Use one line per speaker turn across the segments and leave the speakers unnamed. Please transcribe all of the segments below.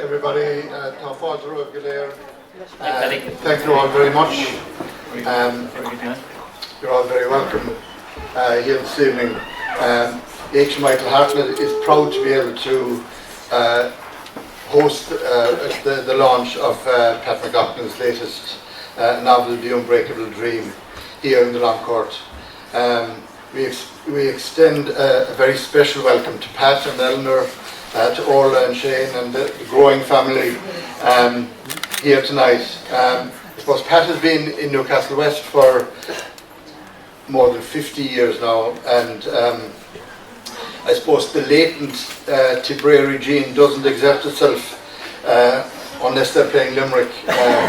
everybody. Thank you all very much. You're all very welcome here this evening. McLoughlin is proud to be able to host the launch of Pat McLaughlin's latest novel, The Unbreakable Dream, here in the Long Court. We extend a very special welcome to Pat and Eleanor, to Orla and Shane and the growing family here tonight. I suppose Pat has been in Newcastle West for more than 50 years now, and I suppose the latent Tipperary gene doesn't exert itself unless they're playing Limerick and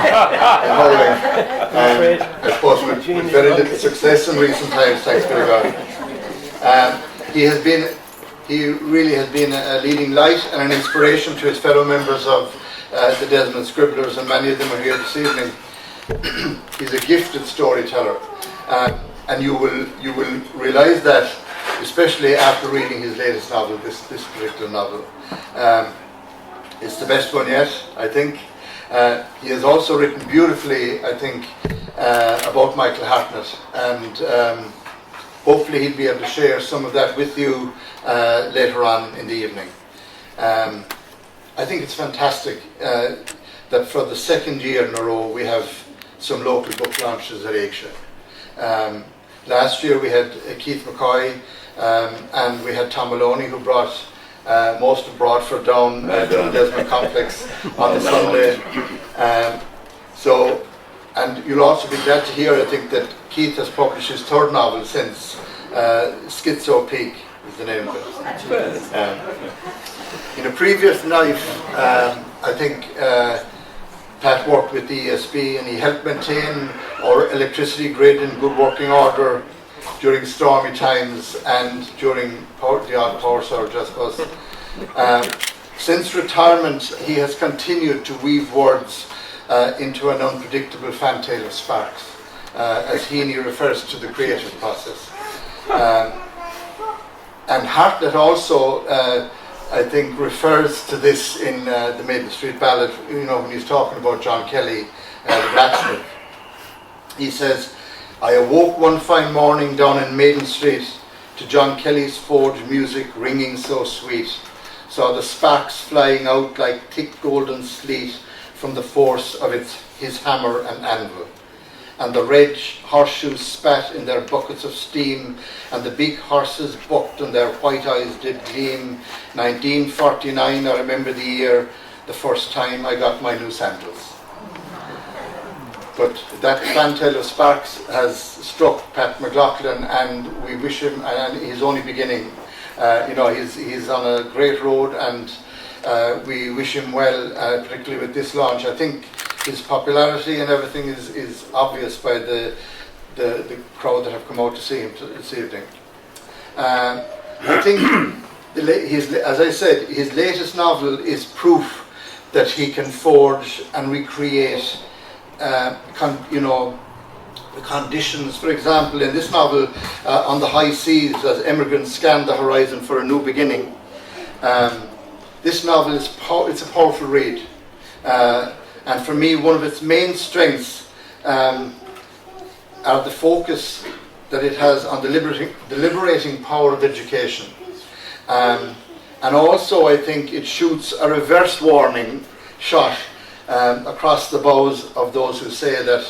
hurling. I suppose with very little success in recent times, thanks to God. He really has been a leading light and an inspiration to his fellow members of the Desmond Scribblers, and many of them are here this evening. He's a gifted storyteller, and you will realise that, especially after reading his latest novel, this particular novel. It's the best one yet, I think. He has also written beautifully, I think, about Michael Hartnett, and hopefully he'll be able to share some of that with you later on in the evening. I think it's fantastic that for the second year in a row we have some local book launches at Ayrshire. Last year we had Keith McCoy and we had Tom Maloney, who brought most of Broadford down the Desmond Complex on the Sunday. And you'll also be glad to hear, I think, that Keith has published his third novel since, Schizo Peak is the name of it. In a previous life, I think Pat worked with the ESB, and he helped maintain our electricity grid in good working order during stormy times and during the odd power surge, I suppose. Since retirement, he has continued to weave words into an unpredictable fantail of sparks, as Heaney refers to the creative process. And Hartnett also, I think, refers to this in the Maiden Street Ballad, when he's talking about John Kelly, the blacksmith. He says, "I awoke one fine morning down in Maiden Street to John Kelly's forge music ringing so sweet. Saw the sparks flying out like thick golden sleet from the force of his hammer and anvil. And the red horseshoes spat in their buckets of steam, and the big horses bucked and their white eyes did gleam. 1949, I remember the year, the first time I got my new sandals." But that fantail of sparks has struck Pat McLoughlin, and we wish him, and he's only beginning. He's on a great road, and we wish him well, particularly with this launch. I think his popularity and everything is obvious by the crowd that have come out to see him this evening. I think, as I said, his latest novel is proof that he can forge and recreate the conditions. For example, in this novel, on the high seas, as emigrants scan the horizon for a new beginning. This novel it's a powerful read, and for me, one of its main strengths are the focus that it has on the liberating power of education, and also I think it shoots a reverse warning shot across the bows of those who say that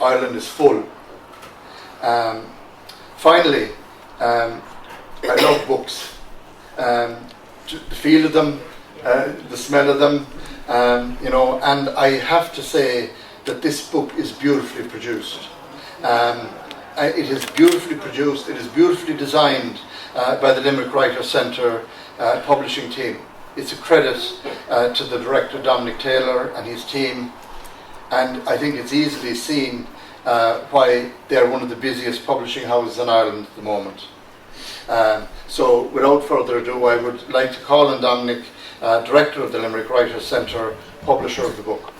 Ireland is full. Finally, I love books. The feel of them, the smell of them, and I have to say that this book is beautifully produced. It is beautifully produced, it is beautifully designed by the Limerick Writers' Centre publishing team. It's a credit to the director Dominic Taylor and his team, and I think it's easily seen why they're one of the busiest publishing houses in Ireland at the moment. So without further ado, I would like to call on Dominic, Director of the Limerick Writers' Centre, publisher of the book.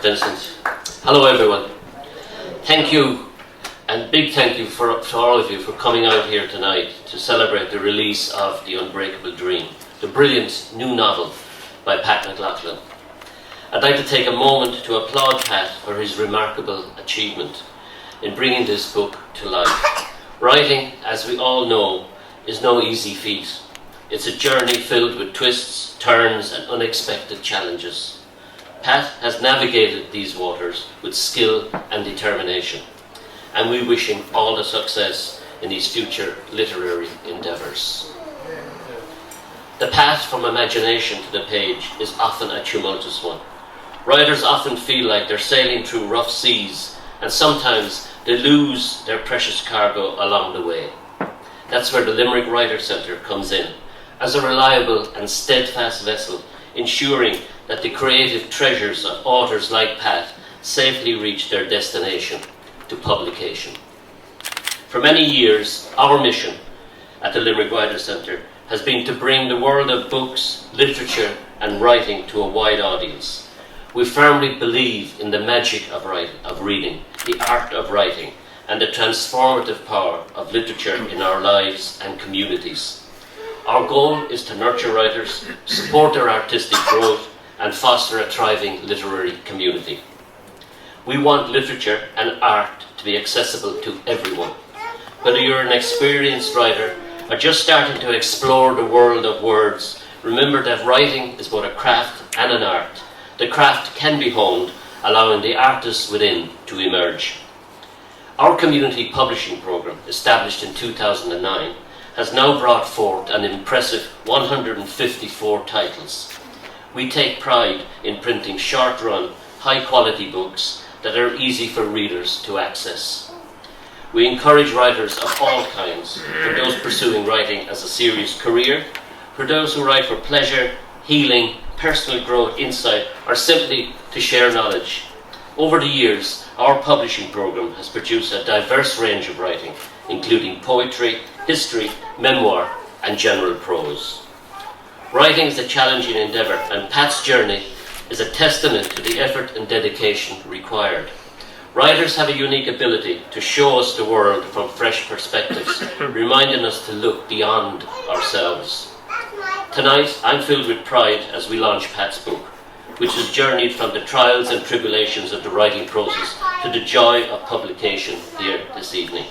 Vincent. Hello everyone. Thank you, and big thank you for all of you for coming out here tonight to celebrate the release of The Unbreakable Dream. the brilliant new novel by Pat McLoughlin. I'd like to take a moment to applaud Pat for his remarkable achievement in bringing this book to life. Writing, as we all know, is no easy feat. It's a journey filled with twists, turns, and unexpected challenges. Pat has navigated these waters with skill and determination, and we wish him all the success in his future literary endeavours. The path from imagination to the page is often a tumultuous one. Writers often feel like they're sailing through rough seas, and sometimes they lose their precious cargo along the way. That's where the Limerick Writer Centre comes in, as a reliable and steadfast vessel, ensuring that the creative treasures of authors like Pat safely reach their destination, to publication. For many years, our mission at the Limerick Writer Centre has been to bring the world of books, literature and writing to a wide audience. We firmly believe in the magic of reading, the art of writing, and the transformative power of literature in our lives and communities. Our goal is to nurture writers, support their artistic growth, and foster a thriving literary community. We want literature and art to be accessible to everyone. Whether you're an experienced writer or just starting to explore the world of words, remember that writing is both a craft and an art. The craft can be honed, allowing the artist within to emerge. Our community publishing program, established in 2009, has now brought forth an impressive 154 titles. We take pride in printing short-run, high-quality books that are easy for readers to access. We encourage writers of all kinds, from those pursuing writing as a serious career, for those who write for pleasure, healing, personal growth, insight, or simply to share knowledge. Over the years, our publishing program has produced a diverse range of writing, including poetry, history, memoir, and general prose. Writing is a challenging endeavour, and Pat's journey is a testament to the effort and dedication required. Writers have a unique ability to show us the world from fresh perspectives, reminding us to look beyond ourselves. Tonight, I'm filled with pride as we launch Pat's book, which has journeyed from the trials and tribulations of the writing process to the joy of publication here this evening.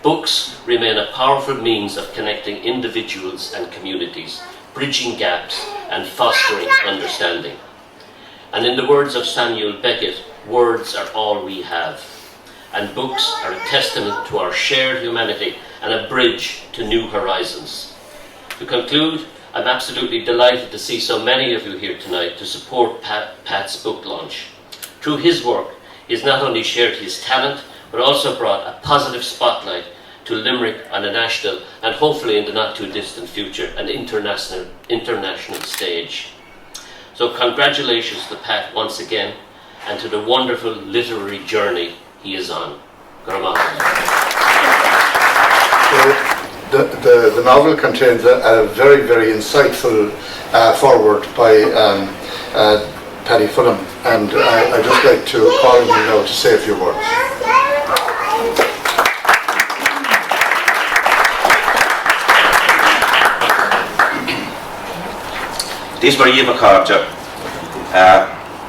Books remain a powerful means of connecting individuals and communities, bridging gaps and fostering understanding. And in the words of Samuel Beckett, words are all we have, and books are a testament to our shared humanity and a bridge to new horizons. To conclude, I'm absolutely delighted to see so many of you here tonight to support Pat's book launch. Through his work, he has not only shared his talent, but also brought a positive spotlight to Limerick on a national and hopefully in the not too distant future an international stage. So congratulations to Pat once again and to the wonderful literary journey he is on.
The novel contains a very, very insightful foreword by Paddy Fulham, and I'd just like to call him now to say a few words.
This for you, Carter.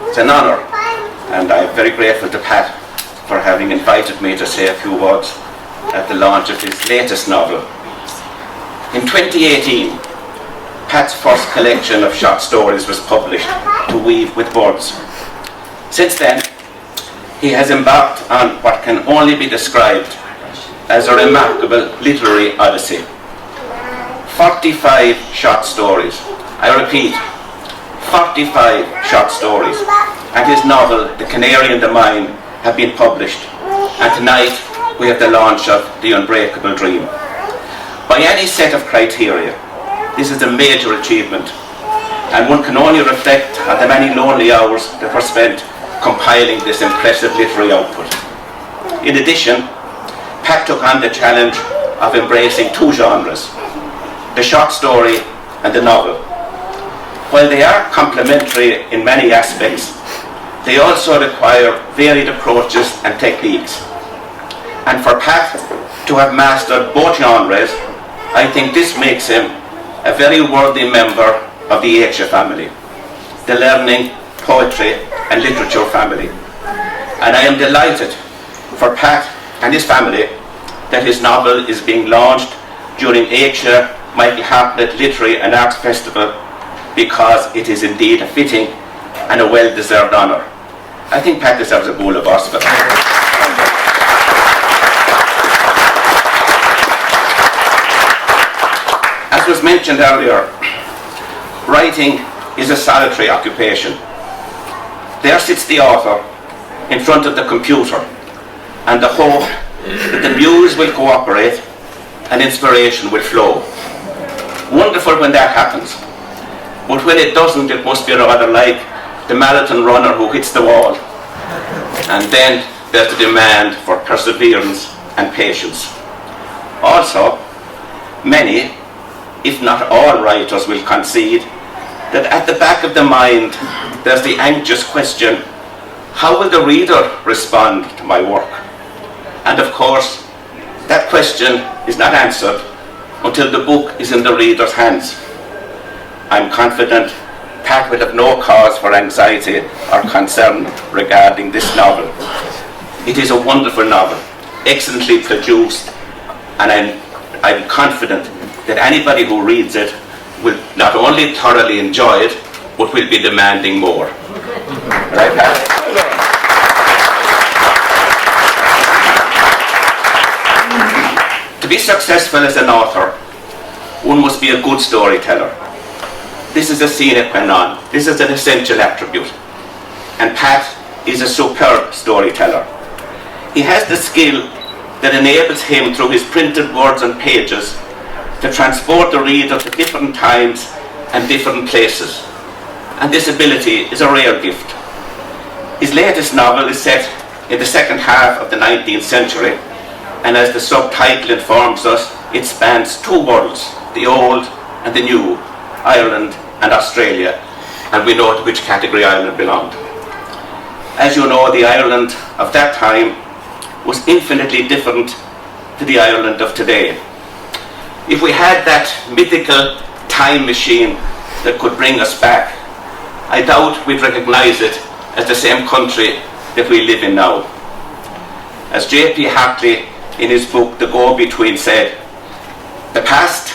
It's an honour, and I'm very grateful to Pat for having invited me to say a few words at the launch of his latest novel. In 2018, Pat's first collection of short stories was published, To Weave with Birds. Since then, he has embarked on what can only be described as a remarkable literary odyssey. 45 short stories. I repeat, 45 short stories, and his novel, The Canary in the Mine, have been published, and tonight we have the launch of The Unbreakable Dream. By any set of criteria, this is a major achievement, and one can only reflect on the many lonely hours that were spent compiling this impressive literary output. In addition, Pat took on the challenge of embracing two genres, the short story and the novel. While they are complementary in many aspects, they also require varied approaches and techniques. And for Pat to have mastered both genres, I think this makes him a very worthy member of the Asia family, the learning, poetry and literature family. And I am delighted for Pat and his family that his novel is being launched during Asia McLoughlin Literary and Arts Festival, because it is indeed a fitting and a well-deserved honour. I think Pat deserves a bowl of Oscar. As was mentioned earlier, writing is a solitary occupation. There sits the author in front of the computer, and the hope that the muse will cooperate and inspiration will flow. Wonderful when that happens, but when it doesn't, it must be rather like the marathon runner who hits the wall. And then there's the demand for perseverance and patience. Also, many, if not all writers, will concede that at the back of the mind there's the anxious question, how will the reader respond to my work? And of course, that question is not answered until the book is in the reader's hands. I'm confident Pat will have no cause for anxiety or concern regarding this novel. It is a wonderful novel, excellently produced, and I'm confident that anybody who reads it will not only thoroughly enjoy it, but will be demanding more. Right, Pat? To be successful as an author, one must be a good storyteller. This is a sine qua non. This is an essential attribute. And Pat is a superb storyteller. He has the skill that enables him, through his printed words and pages, to transport the reader to different times and different places. And this ability is a rare gift. His latest novel is set in the second half of the 19th century, and as the subtitle informs us, it spans two worlds, the old and the new, Ireland and Australia, and we know to which category Ireland belonged. As you know, the Ireland of that time was infinitely different to the Ireland of today. If we had that mythical time machine that could bring us back, I doubt we'd recognise it as the same country that we live in now. As J.P. Hartley in his book The Go-Between said, the past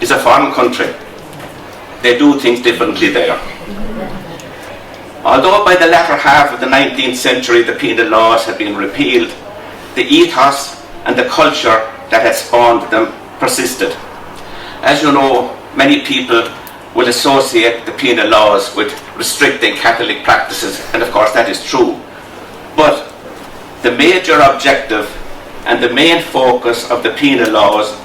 is a foreign country. They do things differently there. Although by the latter half of the 19th century the penal laws had been repealed, the ethos and the culture that had spawned them persisted. As you know, many people will associate the penal laws with restricting Catholic practices, and of course that is true. But the major objective and the main focus of the penal laws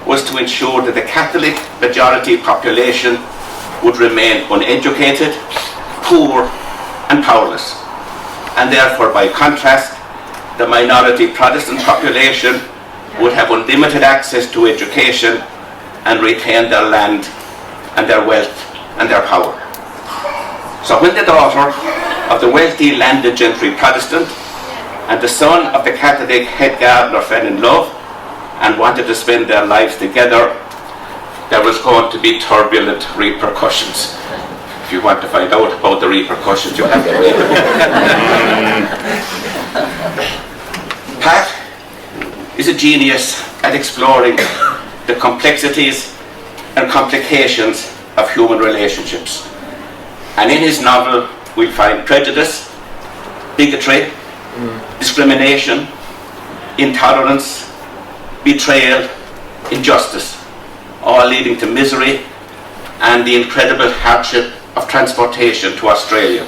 was to ensure that the Catholic majority population would remain uneducated, poor and powerless. And therefore, by contrast, the minority Protestant population would have unlimited access to education and retain their land and their wealth and their power. So when the daughter of the wealthy landed gentry Protestant and the son of the Catholic head gardener fell in love and wanted to spend their lives together, there was going to be turbulent repercussions. If you want to find out about the repercussions, you have to read the book. Pat is a genius at exploring the complexities and complications of human relationships. And in his novel, we'll find prejudice, bigotry, discrimination, intolerance, betrayal, injustice, all leading to misery and the incredible hardship of transportation to Australia.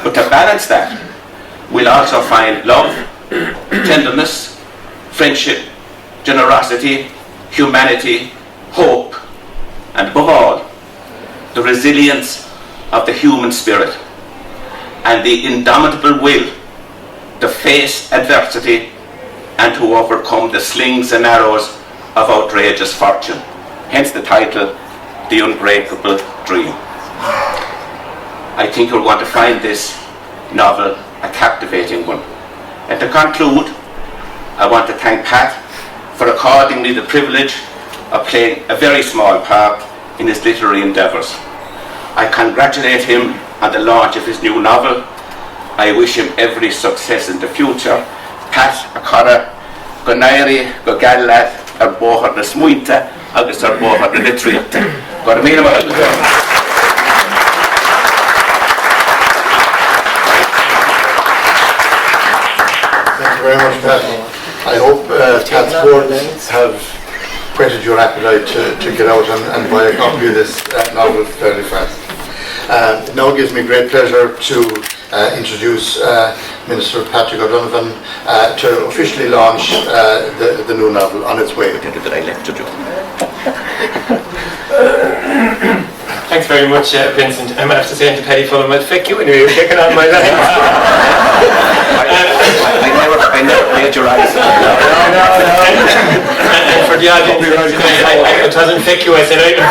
But to balance that, we'll also find love, tenderness, friendship, generosity, humanity, hope, and above all, the resilience of the human spirit and the indomitable will to face adversity and to overcome the slings and arrows of outrageous fortune. Hence the title, The Unbreakable Dream. I think you'll want to find this novel a captivating one. And to conclude, I want to thank Pat for according me the privilege of playing a very small part in his literary endeavours. I congratulate him on the launch of his new novel. I wish him every success in the future. Pat a cara go nairi go gallat ar bóchar na smuinte agus ar bóchar na litríochta. Go míle maith.
Thank you very much, Pat. I hope Pat's words have whetted your appetite to get out and buy a copy of this novel fairly fast. It now gives me great pleasure to introduce Minister Patrick O'Donovan to officially launch the new novel On Its Way.
That I left to do.
Thanks very much, Vincent. I'm after saying to Paddy Fulham, I'll feck you anyway, you're shaking on my leg.
I never played your eyes.
No. And for the audience, it doesn't feck you, I said either.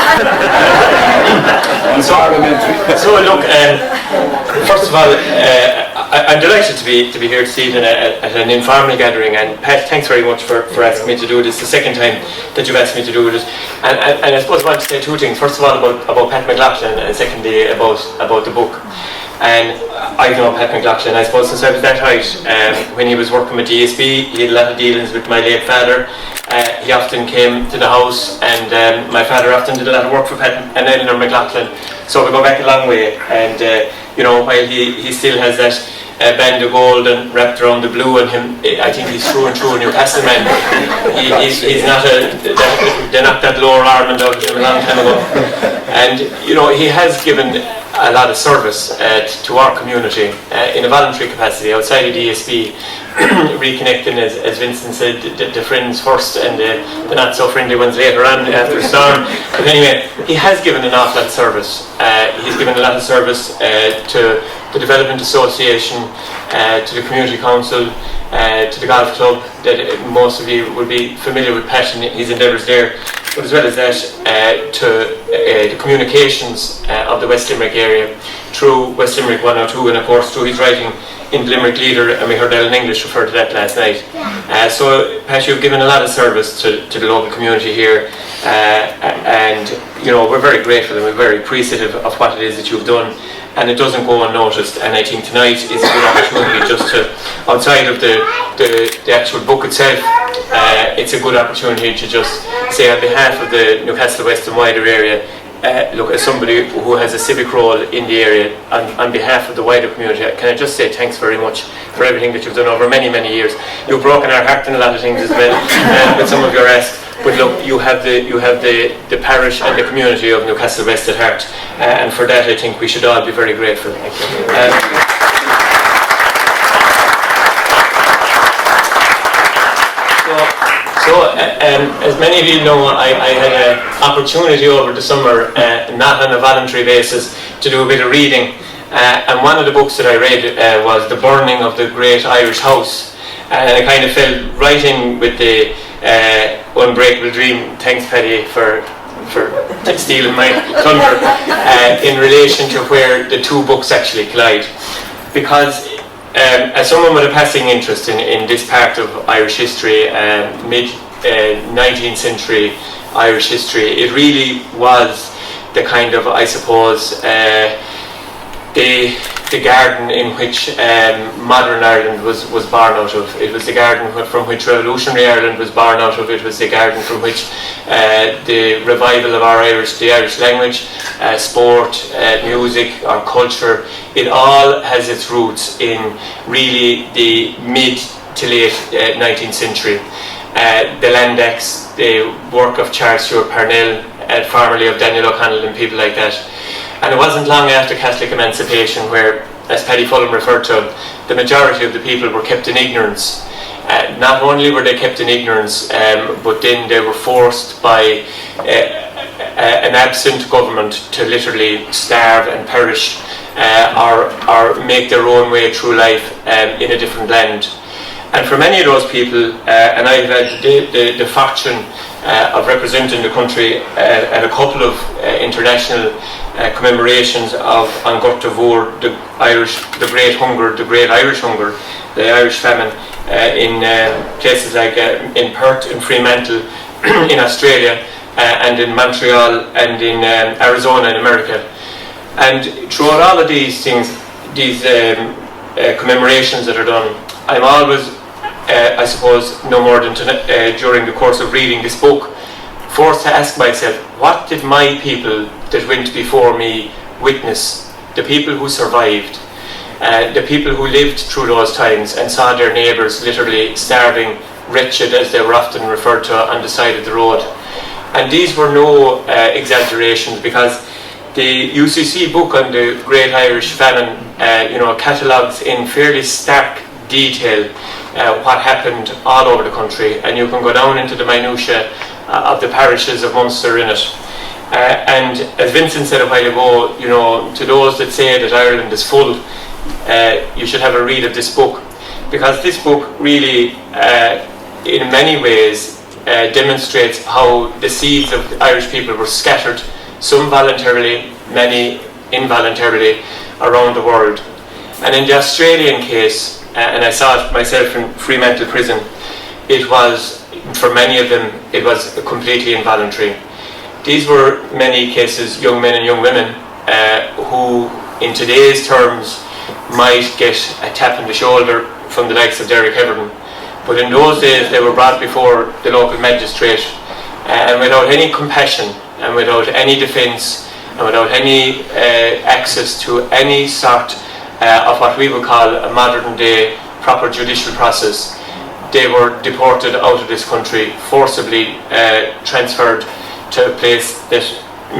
So look, first of all, I'm delighted to be here this evening at an informal gathering, and Pat, thanks very much for asking me to do this. The second time that you've asked me to do this, and I suppose I want to say two things. First of all about Pat McLoughlin, and secondly about the book. And I've known Pat McLoughlin, I suppose, since I was that height. When he was working with DSB, he had a lot of dealings with my late father. He often came to the house, and my father often did a lot of work for Pat and Eleanor McLoughlin. So we go back a long way, and while he still has that band of gold and wrapped around the blue on him, I think he's through and through a Newcastle man. He's not they knocked that lower arm out of him a long time ago. And he has given a lot of service to our community in a voluntary capacity outside of DSB, reconnecting, as Vincent said, the friends first and the not so friendly ones later on after the storm. But anyway, he has given an awful lot of service. He's given a lot of service to the Development Association, to the Community Council, to the golf club, that most of you will be familiar with Pat and his endeavours there, but as well as that to the communications of the West Limerick area through West Limerick 102, and of course through his writing in the Limerick Leader, and we heard Ellen English refer to that last night. So Pat, you've given a lot of service to the local community here, and we're very grateful and we're very appreciative of what it is that you've done. And it doesn't go unnoticed, and I think tonight is a good opportunity just to, outside of the actual book itself, it's a good opportunity to just say on behalf of the Newcastle West and wider area, look, as somebody who has a civic role in the area, on behalf of the wider community, can I just say thanks very much for everything that you've done over many, many years. You've broken our heart in a lot of things as well, with some of your asks. But look, you have the parish and the community of Newcastle West at heart, and for that I think we should all be very grateful. As many of you know, I had an opportunity over the summer, not on a voluntary basis, to do a bit of reading, and one of the books that I read was The Burning of the Great Irish House, and I kind of fell right in with the Unbreakable dream. Thanks, Paddy, for stealing my thunder in relation to where the two books actually collide. Because as someone with a passing interest in this part of Irish history, mid-19th century Irish history, it really was the kind of, I suppose, the garden in which modern Ireland was born out of. It was the garden from which revolutionary Ireland was born out of. It was the garden from which the revival of the Irish language, sport, music, our culture, it all has its roots in really the mid to late 19th century. The Land Acts, the work of Charles Stewart Parnell, formerly of Daniel O'Connell and people like that. And it wasn't long after Catholic emancipation where, as Paddy Fulham referred to, the majority of the people were kept in ignorance. Not only were they kept in ignorance, but then they were forced by an absent government to literally starve and perish, or make their own way through life in a different land. And for many of those people, and I've had the fortune of representing the country at a couple of international commemorations of An Gurta Bhór, the Great Hunger, the Great Irish Hunger, the Irish famine, in places like in Perth, in Fremantle, in Australia. and in Montreal and in Arizona in America. And throughout all of these things, these commemorations that are done, I'm always, I suppose, no more than during the course of reading this book, forced to ask myself, what did my people that went before me witness? The people who survived, the people who lived through those times and saw their neighbours literally starving, wretched as they were often referred to, on the side of the road. And these were no exaggerations, because the UCC book on the Great Irish Famine, catalogues in fairly stark detail what happened all over the country, and you can go down into the minutiae of the parishes of Munster in it. And as Vincent said a while ago, to those that say that Ireland is full, you should have a read of this book, because this book really, in many ways, demonstrates how the seeds of the Irish people were scattered, some voluntarily, many involuntarily, around the world. And in the Australian case, and I saw it myself in Fremantle prison, it was, for many of them, it was completely involuntary. These were, many cases, young men and young women who, in today's terms, might get a tap on the shoulder from the likes of Derek Everton. But in those days, they were brought before the local magistrate, and without any compassion, and without any defence, and without any access to any sort of what we would call a modern day proper judicial process, they were deported out of this country, forcibly transferred to a place that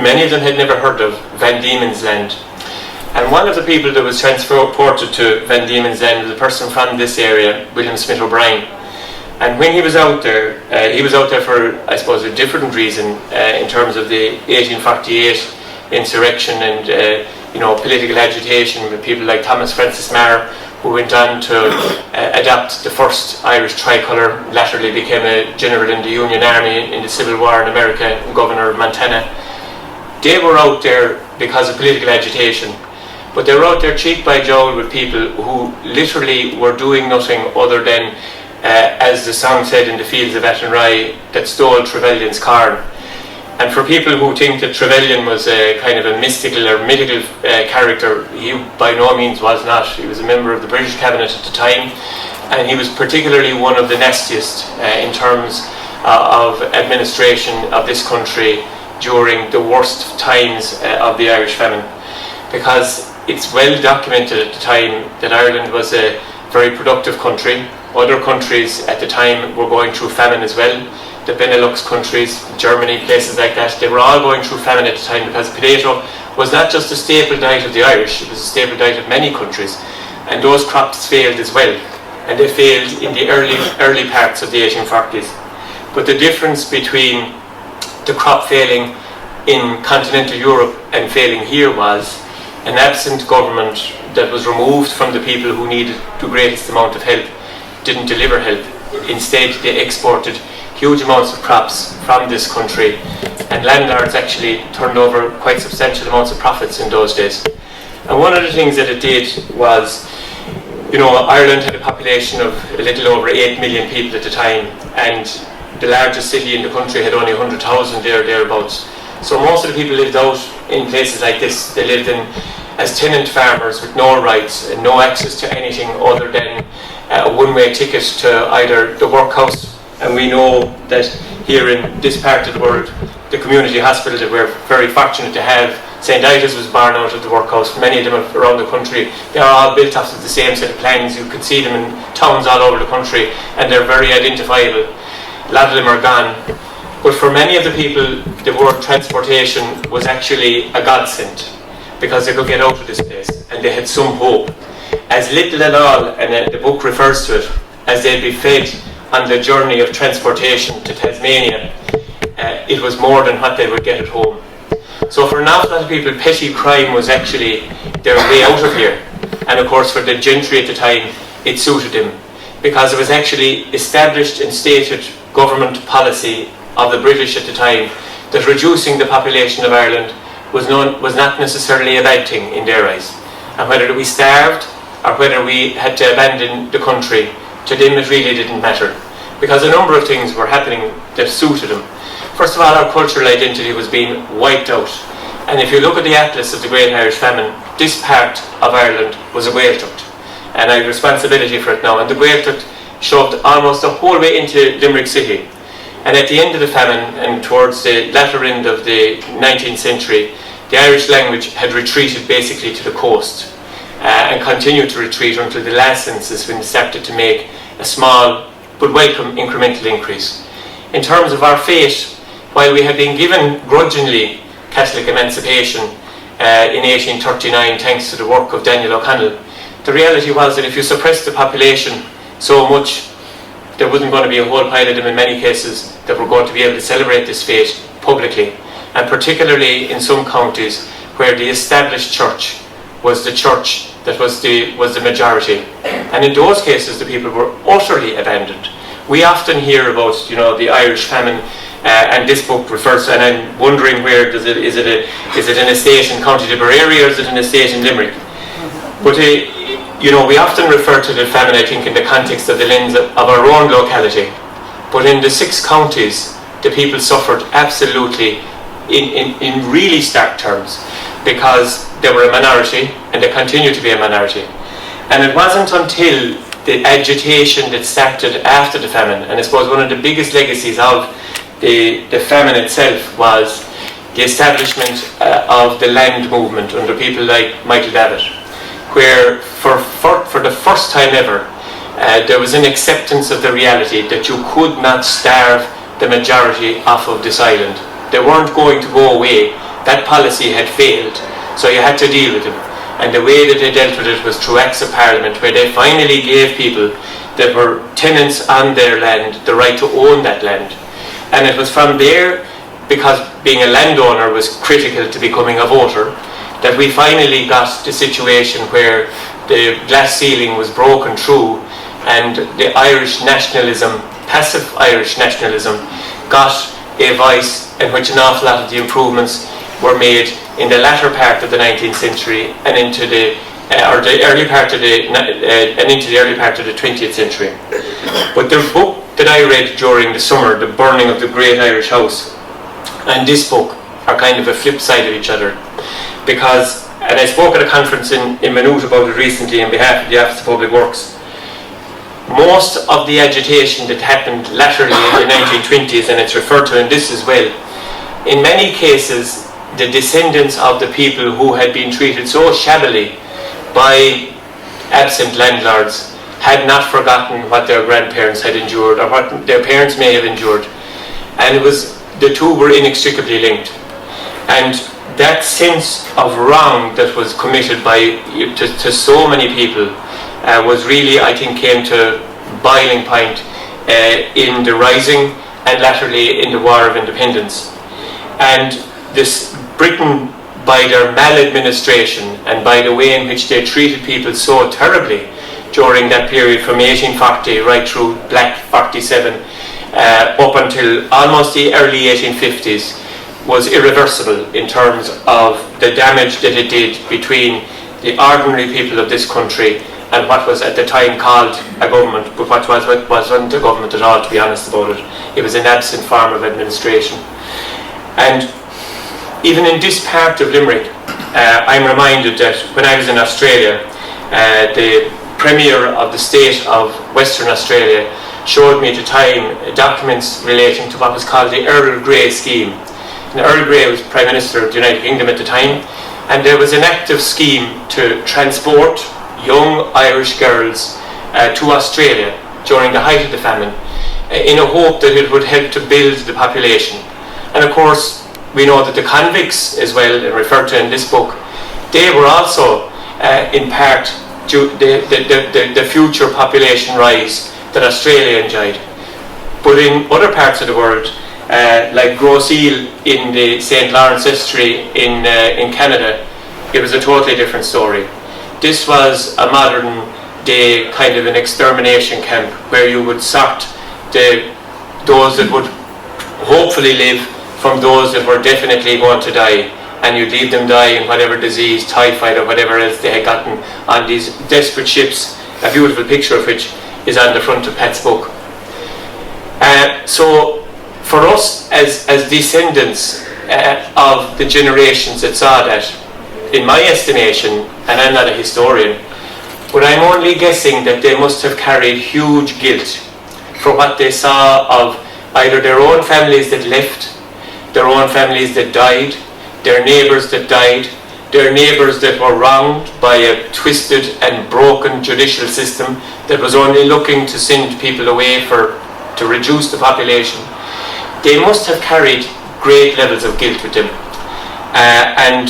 many of them had never heard of, Van Diemen's Land. And one of the people that was transported to Van Diemen's Land was a person from this area, William Smith O'Brien. And when he was out there for, I suppose, a different reason in terms of the 1848 insurrection and political agitation with people like Thomas Francis Meagher, who went on to adopt the first Irish tricolour, latterly became a general in the Union Army in the Civil War in America, governor of Montana. They were out there because of political agitation, but they were out there cheek by jowl with people who literally were doing nothing other than, as the song said, in the fields of Athenry, that stole Trevelyan's corn. And for people who think that Trevelyan was a kind of a mystical or mythical character, he by no means was not. He was a member of the British cabinet at the time, and he was particularly one of the nastiest in terms of administration of this country during the worst times of the Irish famine. Because it's well documented at the time that Ireland was a very productive country. Other countries at the time were going through famine as well. The Benelux countries, Germany, places like that, they were all going through famine at the time, because potato was not just a staple diet of the Irish, it was a staple diet of many countries. And those crops failed as well. And they failed in the early parts of the 1840s. But the difference between the crop failing in continental Europe and failing here was an absent government that was removed from the people who needed the greatest amount of help didn't deliver help. Instead, they exported huge amounts of crops from this country, and landlords actually turned over quite substantial amounts of profits in those days. And one of the things that it did was, Ireland had a population of a little over 8 million people at the time, and the largest city in the country had only 100,000 thereabouts. So most of the people lived out in places like this. They lived in as tenant farmers with no rights and no access to anything other than a one-way ticket to either the workhouse. And we know that here in this part of the world, the community hospital that we're very fortunate to have, St. Ida's was born out of the workhouse. Many of them around the country, they are all built off of the same set of plans. You can see them in towns all over the country, and they're very identifiable. A lot of them are gone. But for many of the people, the word transportation was actually a godsend, because they could get out of this place, and they had some hope. As little at all, and the book refers to it, as they'd be fed on the journey of transportation to Tasmania, it was more than what they would get at home. So for an awful lot of people, petty crime was actually their way out of here. And of course for the gentry at the time, it suited them, because it was actually established and stated government policy of the British at the time that reducing the population of Ireland was not necessarily a bad thing in their eyes. And whether we starved or whether we had to abandon the country, to them it really didn't matter, because a number of things were happening that suited him. First of all, our cultural identity was being wiped out. And if you look at the atlas of the Great Irish Famine, this part of Ireland was a Gaeltacht. And I have responsibility for it now. And the Gaeltacht shoved almost the whole way into Limerick City. And at the end of the famine, and towards the latter end of the 19th century, the Irish language had retreated basically to the coast and continued to retreat until the last census, when it started to make a small but welcome incremental increase. In terms of our fate, while we had been given grudgingly Catholic emancipation in 1839 thanks to the work of Daniel O'Connell, the reality was that if you suppressed the population so much, there wasn't going to be a whole pile of them in many cases that were going to be able to celebrate this fate publicly, and particularly in some counties where the established church was the church that was the majority. And in those cases, the people were utterly abandoned. We often hear about, the Irish famine, and this book refers to, and I'm wondering where is it an estate in County Tipperary or is it an estate in Limerick? But we often refer to the famine, I think, in the context of the lens of our own locality. But in the 6 counties, the people suffered absolutely in really stark terms, because they were a minority and they continue to be a minority. And it wasn't until the agitation that started after the famine, and I suppose one of the biggest legacies of the famine itself was the establishment of the land movement under people like Michael Davitt, where for the first time ever there was an acceptance of the reality that you could not starve the majority off of this island. They weren't going to go away. That policy had failed, so you had to deal with them. And the way that they dealt with it was through Acts of Parliament, where they finally gave people that were tenants on their land the right to own that land. And it was from there, because being a landowner was critical to becoming a voter, that we finally got the situation where the glass ceiling was broken through and the Irish nationalism, passive Irish nationalism, got a voice in which an awful lot of the improvements were made in the latter part of the 19th century and into the early part of the 20th century. But the book that I read during the summer, The Burning of the Great Irish House, and this book are kind of a flip side of each other, because, and I spoke at a conference in Maynooth about it recently on behalf of the Office of Public Works, most of the agitation that happened laterally in the 1920s, and it's referred to in this as well, in many cases the descendants of the people who had been treated so shabbily by absent landlords had not forgotten what their grandparents had endured or what their parents may have endured, and the two were inextricably linked. And that sense of wrong that was committed to so many people was really, I think, came to boiling point in the Rising and latterly in the War of Independence. And this Britain, by their maladministration and by the way in which they treated people so terribly during that period from 1840 right through Black 47 up until almost the early 1850s, was irreversible in terms of the damage that it did between the ordinary people of this country and what was at the time called a government, but what wasn't a government at all, to be honest about it. It was an absent form of administration. And even in this part of Limerick, I'm reminded that when I was in Australia, the Premier of the state of Western Australia showed me at the time documents relating to what was called the Earl Grey scheme. And Earl Grey was Prime Minister of the United Kingdom at the time, and there was an active scheme to transport young Irish girls to Australia during the height of the famine in a hope that it would help to build the population. And of course, we know that the convicts as well, referred to in this book, they were also in part due the future population rise that Australia enjoyed. But in other parts of the world, like Grosse Ile in the St. Lawrence Estuary in Canada, it was a totally different story. This was a modern day kind of an extermination camp where you would sort those that would hopefully live from those that were definitely going to die, and you'd leave them die in whatever disease, typhoid or whatever else they had gotten on these desperate ships, a beautiful picture of which is on the front of Pat's book. So for us as descendants of the generations that saw that, in my estimation, and I'm not a historian, but I'm only guessing that they must have carried huge guilt for what they saw of either their own families that left, their own families that died, their neighbours that died, their neighbours that were wronged by a twisted and broken judicial system that was only looking to send people away to reduce the population. They must have carried great levels of guilt with them. And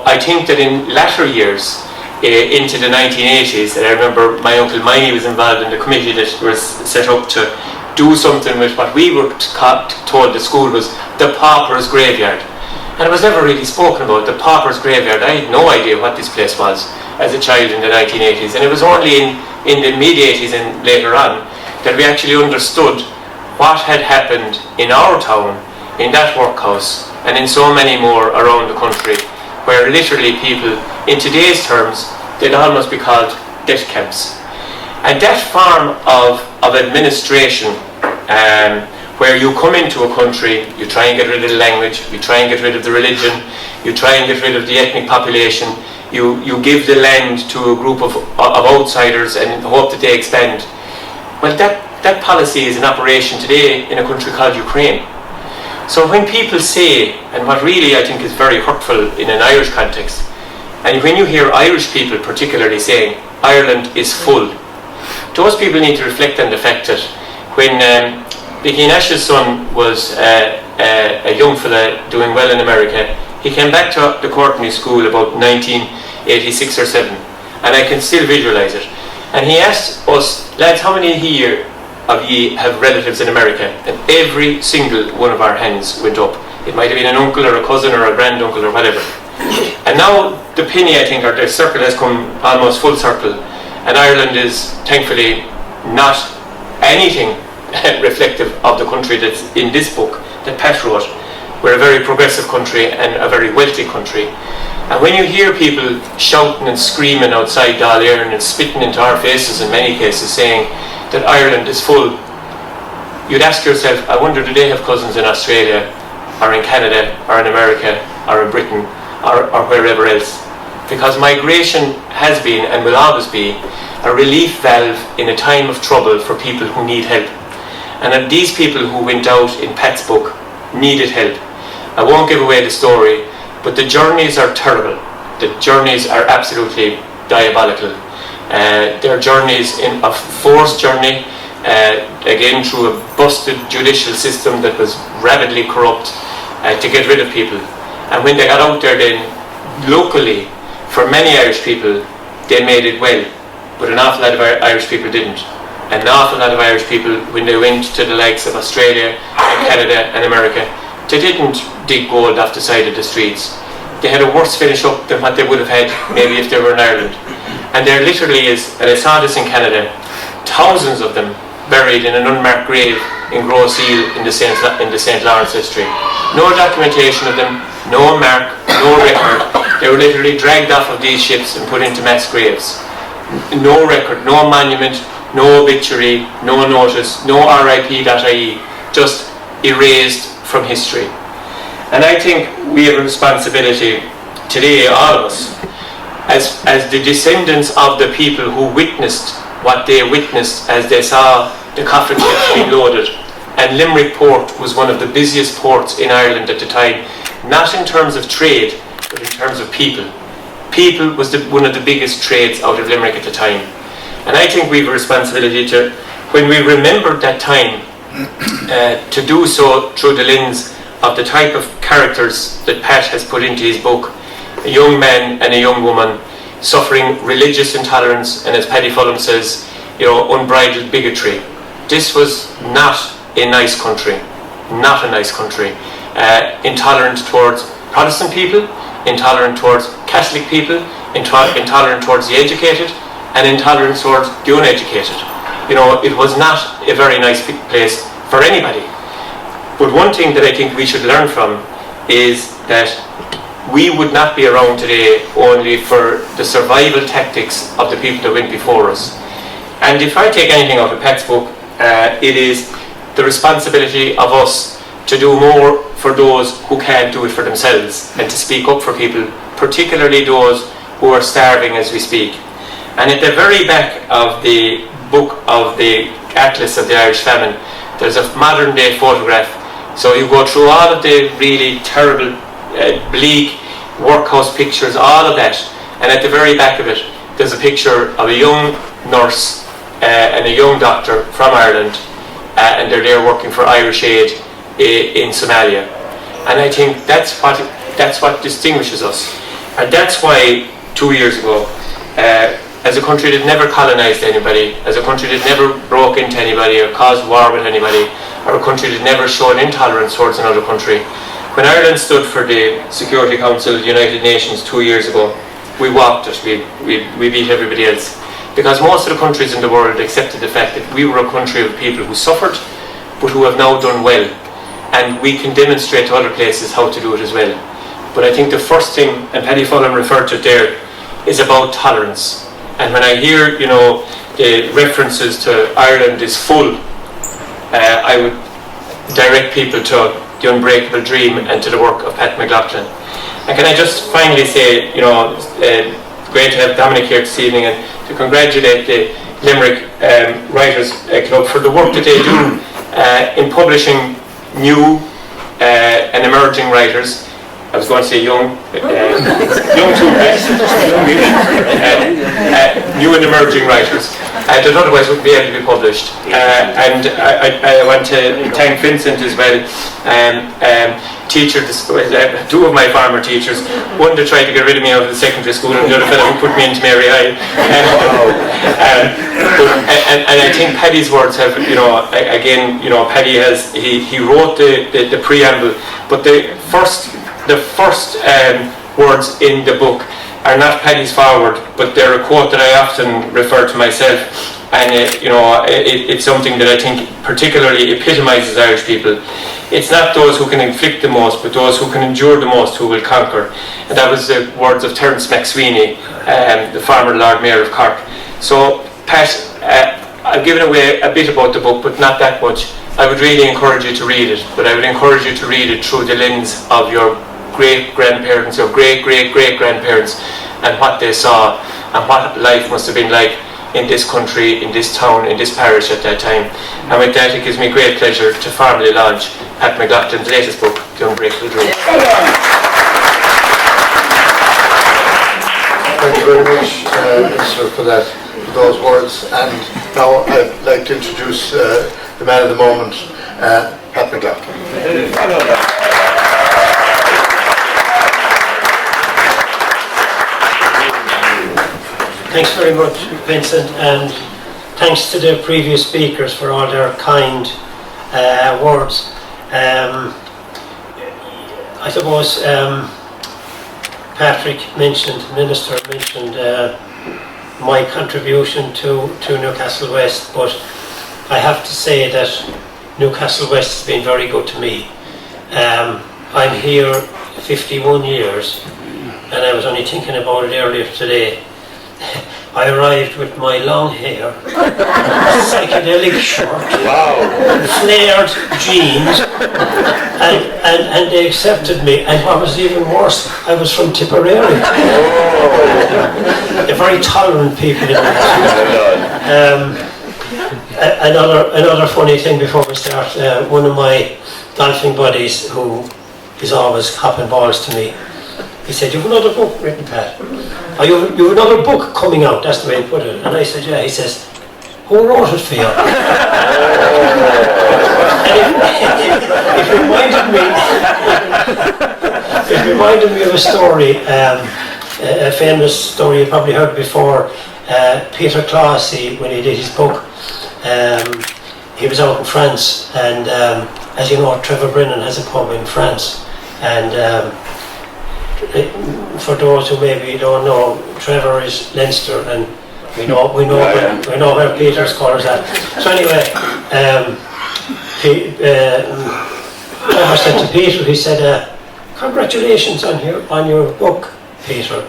I think that in latter years, into the 1980s, and I remember my uncle Miney was involved in the committee that was set up to do something with what we were told the school was the pauper's graveyard. And it was never really spoken about, the pauper's graveyard. I had no idea what this place was as a child in the 1980s. And it was only in the mid-80s and later on that we actually understood what had happened in our town, in that workhouse, and in so many more around the country, where literally people, in today's terms, they'd almost be called death camps. And that form of administration, where you come into a country, you try and get rid of the language, you try and get rid of the religion, you try and get rid of the ethnic population, you give the land to a group of outsiders and hope that they expand. Well, that policy is in operation today in a country called Ukraine. So when people say, and what really I think is very hurtful in an Irish context, and when you hear Irish people particularly saying Ireland is full, those people need to reflect on the fact that when Vicky Nash's son was a young fella doing well in America, he came back to the Courtney School about 1986 or 7, and I can still visualise it. And he asked us, lads, how many here of ye have relatives in America? And every single one of our hands went up. It might have been an uncle or a cousin or a granduncle or whatever. And now the penny, I think, or the circle has come almost full circle, and Ireland is thankfully not anything reflective of the country that's in this book that Pat wrote. We're a very progressive country and a very wealthy country. And when you hear people shouting and screaming outside Dáil Éireann and spitting into our faces in many cases saying that Ireland is full, you'd ask yourself, I wonder, do they have cousins in Australia or in Canada or in America or in Britain or wherever else? Because migration has been and will always be a relief valve in a time of trouble for people who need help. And these people who went out in Pat's book needed help. I won't give away the story, but the journeys are terrible. The journeys are absolutely diabolical. They're journeys in a forced journey, again through a busted judicial system that was rabidly corrupt to get rid of people. And when they got out there then, locally, for many Irish people, they made it well, but an awful lot of Irish people didn't. An awful lot of Irish people, when they went to the likes of Australia and Canada and America, they didn't dig gold off the side of the streets. They had a worse finish up than what they would have had maybe if they were in Ireland. And there literally is, and I saw this in Canada, thousands of them buried in an unmarked grave in Gross Seal in the St. Lawrence estuary. No documentation of them, no mark, no record. They were literally dragged off of these ships and put into mass graves. No record, no monument, no obituary, no notice, no RIP.ie, just erased from history. And I think we have a responsibility today, all of us, as the descendants of the people who witnessed what they witnessed as they saw the coffin ships being loaded. And Limerick port was one of the busiest ports in Ireland at the time, not in terms of trade, but in terms of people. People was one of the biggest trades out of Limerick at the time. And I think we have a responsibility to, when we remember that time, to do so through the lens of the type of characters that Pat has put into his book, a young man and a young woman suffering religious intolerance, and as Paddy Fulham says, unbridled bigotry. This was not a nice country, not a nice country. Intolerant towards Protestant people, intolerant towards Catholic people, intolerant towards the educated, and intolerant towards the uneducated. It was not a very nice place for anybody. But one thing that I think we should learn from is that we would not be around today only for the survival tactics of the people that went before us. And if I take anything out of Pat's book, it is the responsibility of us to do more for those who can't do it for themselves, and to speak up for people, particularly those who are starving as we speak. And at the very back of the book of the Atlas of the Irish Famine, there's a modern day photograph. So you go through all of the really terrible, bleak workhouse pictures, all of that, and at the very back of it there's a picture of a young nurse and a young doctor from Ireland, and they're there working for Irish Aid in Somalia. And I think that's what distinguishes us, and that's why 2 years ago, as a country that never colonised anybody, as a country that never broke into anybody or caused war with anybody, or a country that never showed intolerance towards another country, when Ireland stood for the Security Council of the United Nations 2 years ago, we walked it, we beat everybody else. Because most of the countries in the world accepted the fact that we were a country of people who suffered, but who have now done well. And we can demonstrate to other places how to do it as well. But I think the first thing, and Paddy Fulham referred to it there, is about tolerance. And when I hear, the references to Ireland is full, I would direct people to the Unbreakable Dream and to the work of Pat McLoughlin. And can I just finally say, great to have Dominic here this evening, and to congratulate the Limerick Writers Club for the work that they do in publishing new and emerging writers. I was going to say young too, new and emerging writers that otherwise wouldn't be able to be published. And I want to thank Vincent as well, teacher, two of my former teachers, one to try to get rid of me out of the secondary school, and the other fellow who put me into Mary High. And I think Paddy's words have, Paddy has, he wrote the preamble, but the first words in the book are not Paddy's forward, but they're a quote that I often refer to myself, and it's something that I think particularly epitomises Irish people. It's not those who can inflict the most, but those who can endure the most who will conquer. And that was the words of Terence McSweeney, the former Lord Mayor of Cork. So Pat, I've given away a bit about the book, but not that much. I would really encourage you to read it, but I would encourage you to read it through the lens of your great-grandparents, your great-great-great-grandparents, and what they saw, and what life must have been like in this country, in this town, in this parish at that time. And with that, it gives me great pleasure to formally launch Pat McLaughlin's latest book, The Unbreakable Dream.
Thank you very much, Mr. for those words. And now I'd like to introduce the man of the moment, Pat McLoughlin.
Thanks very much, Vincent, and thanks to the previous speakers for all their kind words. I suppose Patrick mentioned, the Minister mentioned my contribution to Newcastle West, but I have to say that Newcastle West has been very good to me. I'm here 51 years, and I was only thinking about it earlier today. I arrived with my long hair, psychedelic shirt, flared jeans, and they accepted me. And what was even worse, I was from Tipperary. They're very tolerant people in another funny thing before we start, one of my golfing buddies, who is always hopping balls to me, he said, "You have another book written, Pat? Oh, you have another book coming out," that's the way he put it. And I said, "Yeah." He says, "Who wrote it for you?" And it reminded me of a story, a famous story you probably heard before. Peter Clasey, when he did his book, he was out in France, and as you know, Trevor Brennan has a pub in France, and for those who maybe don't know, Trevor is Leinster, and we know where Peter's colours at. So anyway, Trevor said to Peter, he said, "Congratulations on your book, Peter.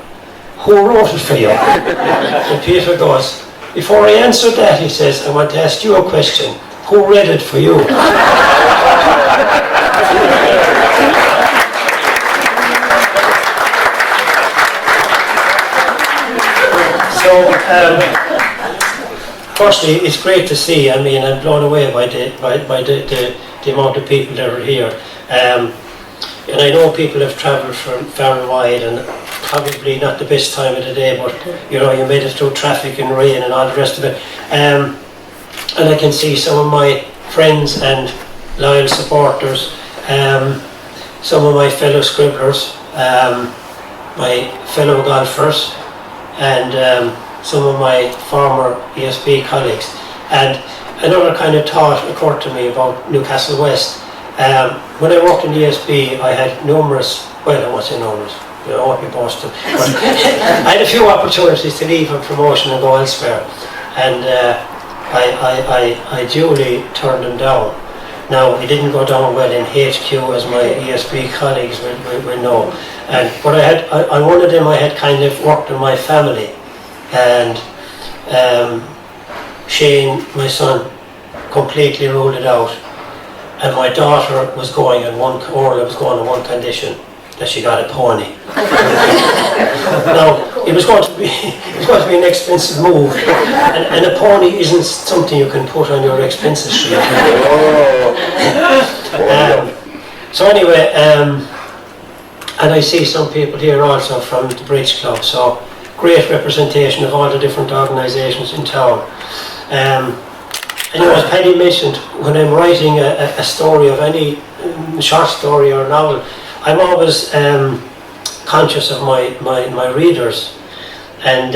Who wrote it for you?" And Peter goes, "Before I answer that," he says, "I want to ask you a question. Who read it for you? So, firstly, it's great to see. I mean, I'm blown away by the amount of people that are here. And I know people have travelled from far and wide, and probably not the best time of the day, but you know, you made it through traffic and rain and all the rest of it. And I can see some of my friends and loyal supporters, some of my fellow scribblers, my fellow golfers, and some of my former ESB colleagues. And another kind of thought occurred to me about Newcastle West. When I worked in the ESB, I had numerous, well, I won't say numerous, I won't be boasting, but I had a few opportunities to leave on promotion and go elsewhere. And I duly turned them down. Now, it didn't go down well in HQ, as my ESB colleagues will know. But on one of them I had kind of worked on my family, and Shane, my son, completely ruled it out. And my daughter was going on one condition, that she got a pony. Now, it was going to be an expensive move, and a pony isn't something you can put on your expenses sheet. So anyway, and I see some people here also from the Bridge Club, so great representation of all the different organisations in town. And you know, as Paddy mentioned, when I'm writing a story of any short story or novel, I'm always conscious of my readers, and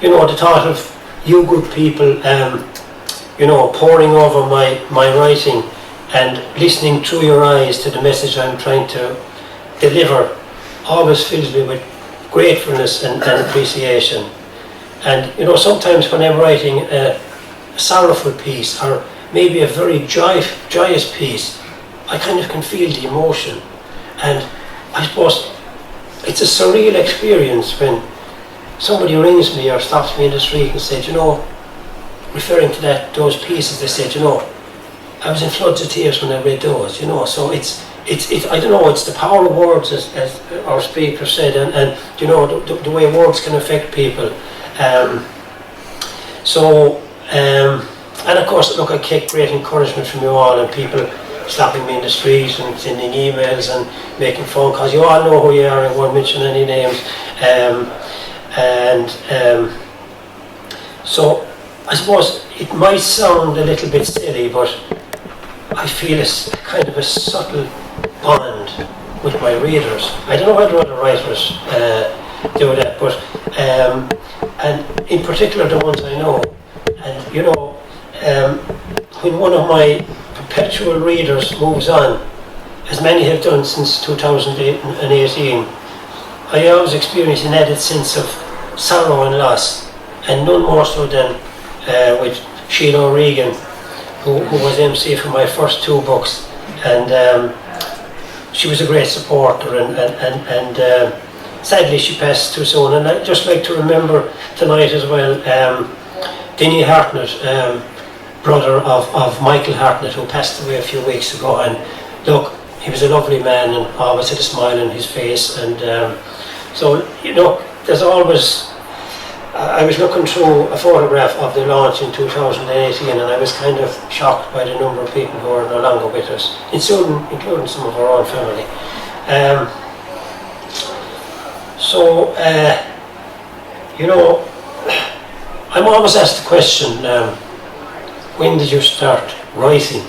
you know, the thought of you good people, you know, poring over my writing and listening through your eyes to the message I'm trying to deliver always fills me with gratefulness and appreciation. And you know, sometimes when I'm writing a sorrowful piece, or maybe a very joyous piece, I kind of can feel the emotion. And I suppose it's a surreal experience when somebody rings me or stops me in the street and says, you know, referring to those pieces, they said, you know, I was in floods of tears when I read those, you know. So it's I don't know, it's the power of words, as our speaker said, and you know, the way words can affect people. And of course, look, I get great encouragement from you all, and people stopping me in the street and sending emails and making phone calls. You all know who you are, I won't mention any names. So I suppose it might sound a little bit silly, but I feel it's kind of a subtle bond with my readers. I don't know whether other writers do that, but and in particular the ones I know. And you know, when one of my perpetual readers moves on, as many have done since 2018, I always experience an added sense of sorrow and loss, and none more so than with Sheila O'Regan, who was MC for my first two books, and she was a great supporter, and sadly she passed too soon. And I'd just like to remember tonight as well Denny Hartnett, brother of Michael Hartnett, who passed away a few weeks ago. And look, he was a lovely man and always had a smile on his face. And so, you know, there's always... I was looking through a photograph of the launch in 2018, and I was kind of shocked by the number of people who are no longer with us, including some of our own family. You know, I'm always asked the question, when did you start writing?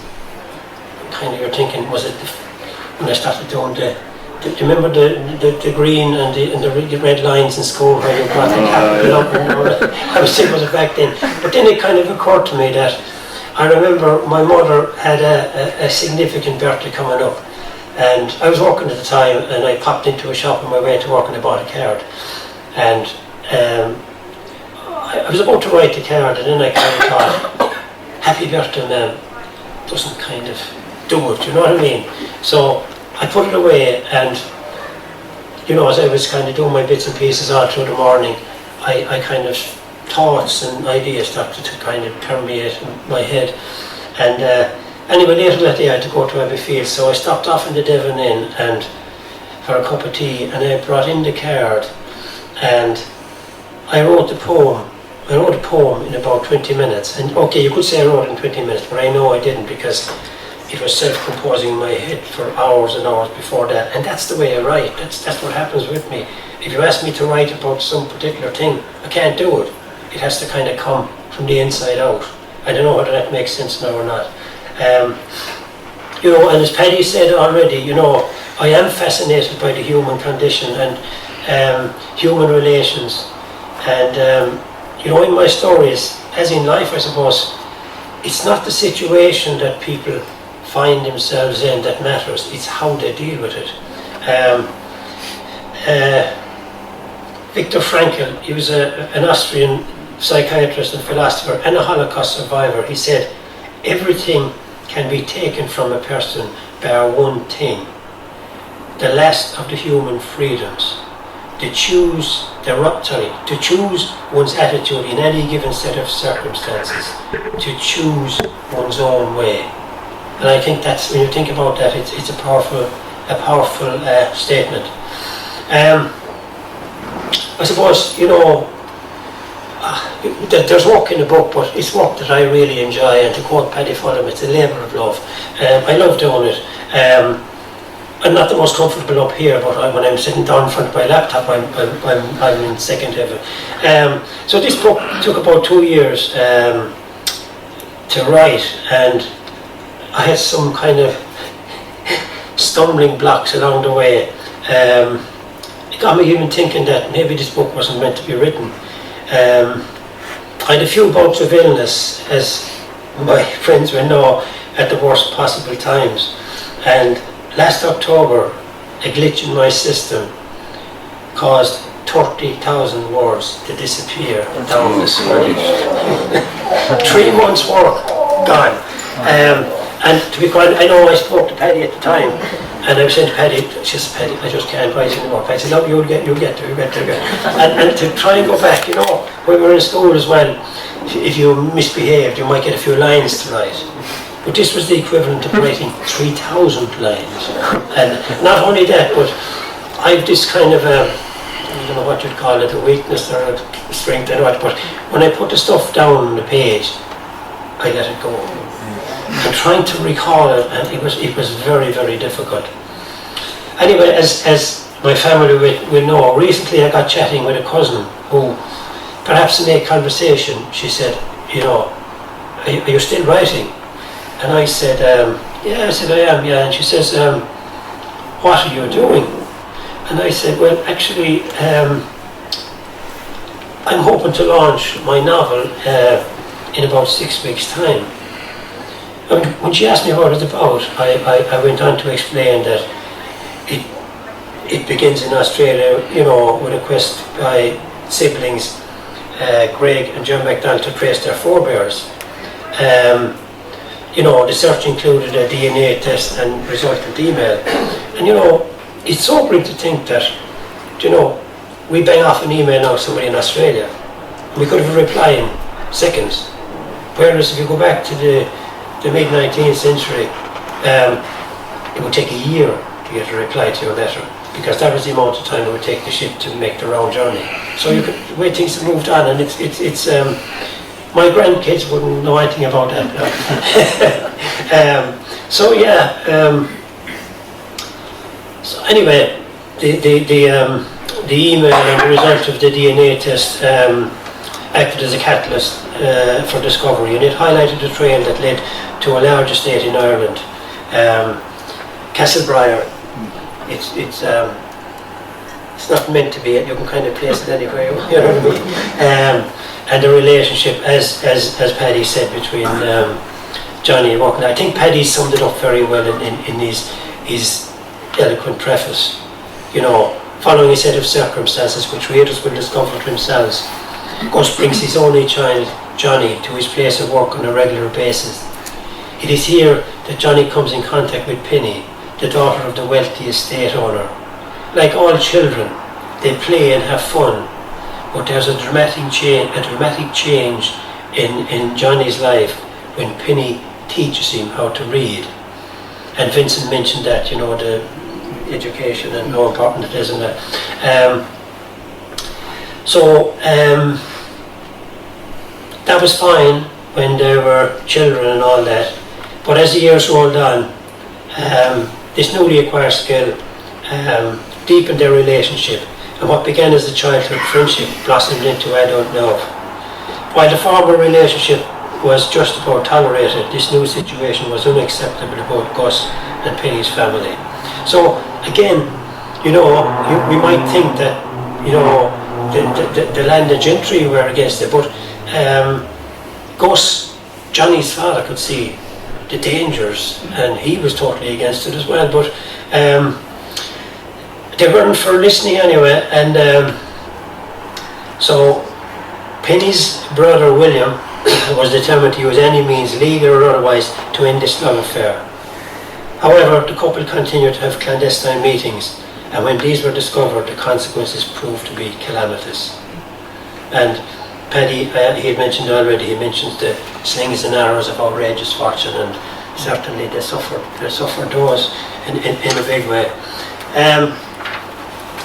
Kind of you're thinking, was it when I started doing do you remember the green and the red lines in school where you brought the capital up and all that? I was thinking, was it back then? But then it kind of occurred to me that I remember my mother had a significant birthday coming up, and I was working at the time, and I popped into a shop on my way to work and I bought a card. And I was about to write the card, and then I kind of thought, happy birthday, ma'am, doesn't kind of do it, you know what I mean? So I put it away, and you know, as I was kind of doing my bits and pieces all through the morning, I kind of thoughts and ideas started to kind of permeate my head. And anyway, later that day I had to go to Abbeyfield, so I stopped off in the Devon Inn and for a cup of tea, and I brought in the card, and I wrote the poem. I wrote a poem in about 20 minutes, and okay, you could say I wrote it in 20 minutes, but I know I didn't, because it was self-composing in my head for hours and hours before that. And that's the way I write. That's what happens with me. If you ask me to write about some particular thing, I can't do it. It has to kind of come from the inside out. I don't know whether that makes sense now or not. You know, and as Paddy said already, you know, I am fascinated by the human condition and human relations. And you know, in my stories, as in life, I suppose, it's not the situation that people find themselves in that matters, it's how they deal with it. Viktor Frankl, he was an Austrian psychiatrist and philosopher and a Holocaust survivor. He said, everything can be taken from a person bar one thing, the last of the human freedoms, to choose one's attitude in any given set of circumstances, to choose one's own way. And I think that's, when you think about that, it's a powerful statement. I suppose, you know, there's work in the book, but it's work that I really enjoy, and to quote Paddy Fulham, it's a labour of love. I love doing it. I'm not the most comfortable up here, but when I'm sitting down in front of my laptop, I'm in second heaven. So this book took about 2 years to write, and I had some kind of stumbling blocks along the way. It got me even thinking that maybe this book wasn't meant to be written. I had a few bouts of illness, as my friends will know, at the worst possible times. And last October, a glitch in my system caused 30,000 words to disappear down the screen. 3 months' work gone. And to be quite, I know I spoke to Paddy at the time, and I was saying to Paddy, Paddy, I just can't write anymore. Paddy said, no, you'll get there. And to try and go back, you know, when we were in school as well, if you misbehaved, you might get a few lines to write. But this was the equivalent of writing 3,000 lines. And not only that, but I've this kind of I don't know what you'd call it, a weakness or a strength, I don't know, but when I put the stuff down on the page, I let it go. I'm trying to recall it, and it was very, very difficult. Anyway, as my family will know, recently I got chatting with a cousin who, perhaps in a conversation, she said, you know, are you still writing? And I said, yeah, I am, yeah. And she says, what are you doing? And I said, well, actually, I'm hoping to launch my novel in about 6 weeks' time. And when she asked me what it's about, I went on to explain that it begins in Australia, you know, with a quest by siblings, Greg and John McDonald, to trace their forebears. You know, the search included a DNA test and resultant email. And you know, it's sobering to think that, you know, we bang off an email now to somebody in Australia. We could have a reply in seconds. Whereas if you go back to the mid-19th century, it would take a year to get a reply to your letter, because that was the amount of time it would take the ship to make the round journey. So you could, the way things have moved on, and it's my grandkids wouldn't know anything about that. So yeah. So anyway, the email and the result of the DNA test acted as a catalyst for discovery, and it highlighted a trail that led to a large estate in Ireland, Castlebriar. It's not meant to be. You can kind of place it anywhere. You know what I mean? And the relationship, as Paddy said, between Johnny and Walker. I think Paddy summed it up very well in his eloquent preface. You know, following a set of circumstances which readers will discover to themselves, Gus brings his only child, Johnny, to his place of work on a regular basis. It is here that Johnny comes in contact with Penny, the daughter of the wealthy estate owner. Like all children, they play and have fun, but there's a dramatic change in Johnny's life when Penny teaches him how to read. And Vincent mentioned that, you know, the education and how important it is and that. That was fine when they were children and all that. But as the years rolled on, this newly acquired skill deepened their relationship, and what began as a childhood friendship blossomed into adult love. While the former relationship was just about tolerated, this new situation was unacceptable about Gus and Penny's family. So again, you know, we might think that, you know, the landed gentry were against it, but Gus, Johnny's father, could see the dangers, and he was totally against it as well. But they weren't for listening anyway, and so Penny's brother William was determined to use any means, legal or otherwise, to end this love affair. However, the couple continued to have clandestine meetings, and when these were discovered, the consequences proved to be calamitous. And Paddy, he had mentioned already, he mentions the slings and arrows of outrageous fortune, and certainly they suffered those in a big way.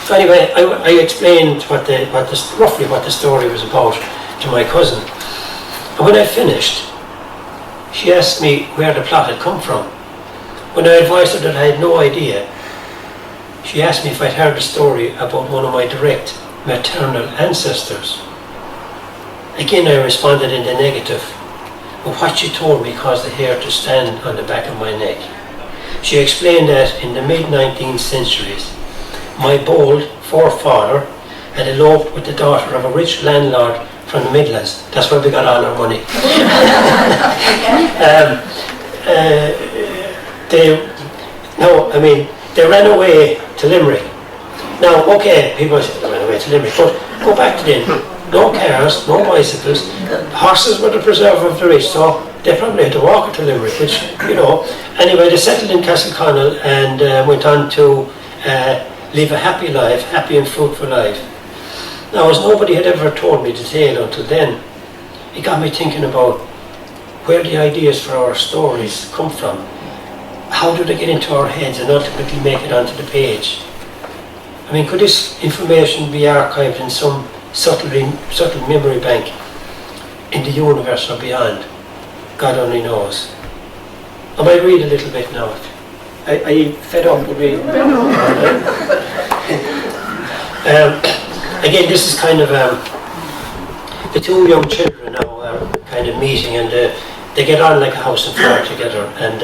So anyway, I explained roughly what the story was about to my cousin. And when I finished, she asked me where the plot had come from. When I advised her that I had no idea, she asked me if I'd heard the story about one of my direct maternal ancestors. Again, I responded in the negative, but what she told me caused the hair to stand on the back of my neck. She explained that in the mid-19th centuries, my bold forefather had eloped with the daughter of a rich landlord from the Midlands. That's where we got all our money. They ran away to Limerick. Now, okay, people say they ran away to Limerick, but go back to then. No cars, no bicycles. Horses were the preserve of the rich, so they probably had to walk to Limerick, which, you know. Anyway, they settled in Castleconnell and went on to live a happy life, happy and fruitful life. Now, as nobody had ever told me the tale until then, it got me thinking about where the ideas for our stories come from. How do they get into our heads and ultimately make it onto the page? I mean, could this information be archived in some subtle memory bank in the universe or beyond? God only knows. I might read a little bit now. Are you fed up with reading? Again, this is kind of the two young children now are kind of meeting, and they get on like a house and fire together. And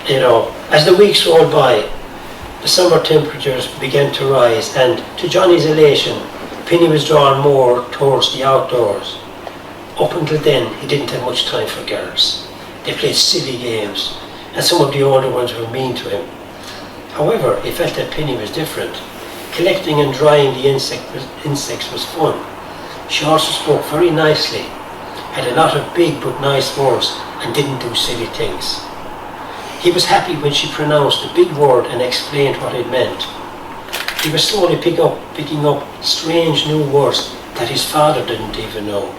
you know, as the weeks rolled by, the summer temperatures began to rise, and to Johnny's elation, Penny was drawn more towards the outdoors. Up until then, he didn't have much time for girls. They played silly games, and some of the older ones were mean to him. However, he felt that Penny was different. Collecting and drying the insects was fun. She also spoke very nicely, had a lot of big but nice words, and didn't do silly things. He was happy when she pronounced a big word and explained what it meant. He was slowly picking up strange new words that his father didn't even know.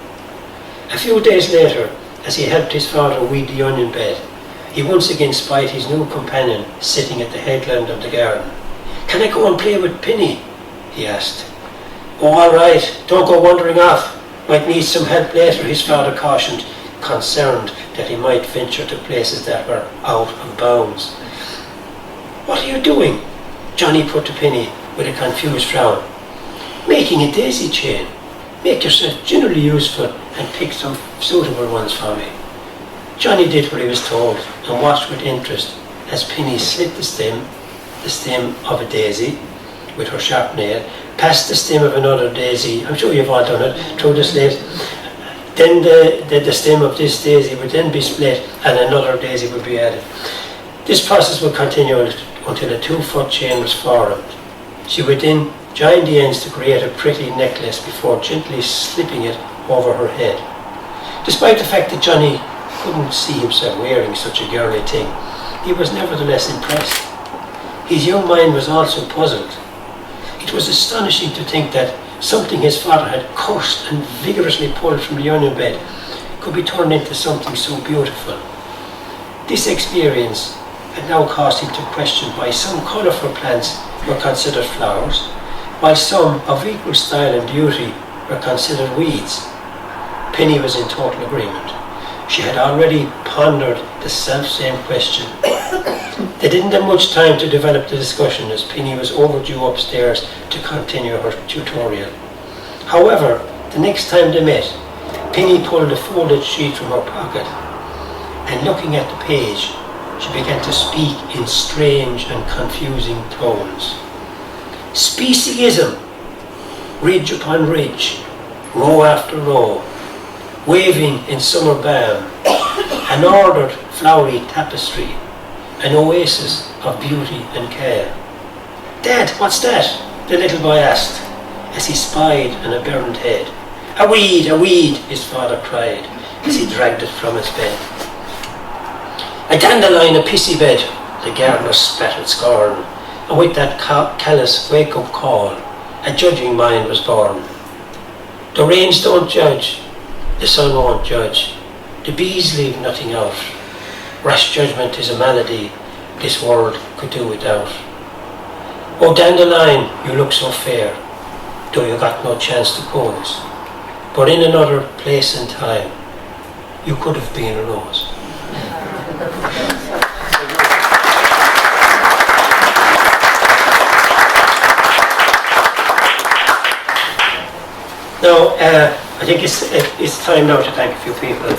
A few days later, as he helped his father weed the onion bed, he once again spied his new companion sitting at the headland of the garden. "Can I go and play with Penny?" he asked. "Oh, all right, don't go wandering off. Might need some help later," his father cautioned, concerned that he might venture to places that were out of bounds. "What are you doing?" Johnny put to Penny with a confused frown. "Making a daisy chain. Make yourself generally useful and pick some suitable ones for me." Johnny did what he was told and watched with interest as Penny slit the stem of a daisy with her sharp nail, past the stem of another daisy, I'm sure you've all done it, through the slit. Then the stem of this daisy would then be split and another daisy would be added. This process would continue until a 2-foot chain was formed. She would then join the ends to create a pretty necklace before gently slipping it over her head. Despite the fact that Johnny couldn't see himself wearing such a girly thing, he was nevertheless impressed. His young mind was also puzzled. It was astonishing to think that something his father had cursed and vigorously pulled from the onion bed could be turned into something so beautiful. This experience had now caused him to question why some colourful plants were considered flowers, while some of equal style and beauty were considered weeds. Penny was in total agreement. She had already pondered the self-same question. They didn't have much time to develop the discussion as Penny was overdue upstairs to continue her tutorial. However, the next time they met, Penny pulled a folded sheet from her pocket and looking at the page, she began to speak in strange and confusing tones. Speciesism, ridge upon ridge, row after row, waving in summer balm, an ordered flowery tapestry, an oasis of beauty and care. Dad, what's that? The little boy asked, as he spied an aberrant head. A weed, his father cried, as he dragged it from his bed. A dandelion, a pissy bed, the gardener spat with scorn, and with that callous wake-up call, a judging mind was born. The rains don't judge, the sun won't judge, the bees leave nothing out. Rash judgment is a malady this world could do without. Oh dandelion, you look so fair, though you got no chance to pose, but in another place and time, you could have been a rose. Now, I think it's time now to thank a few people.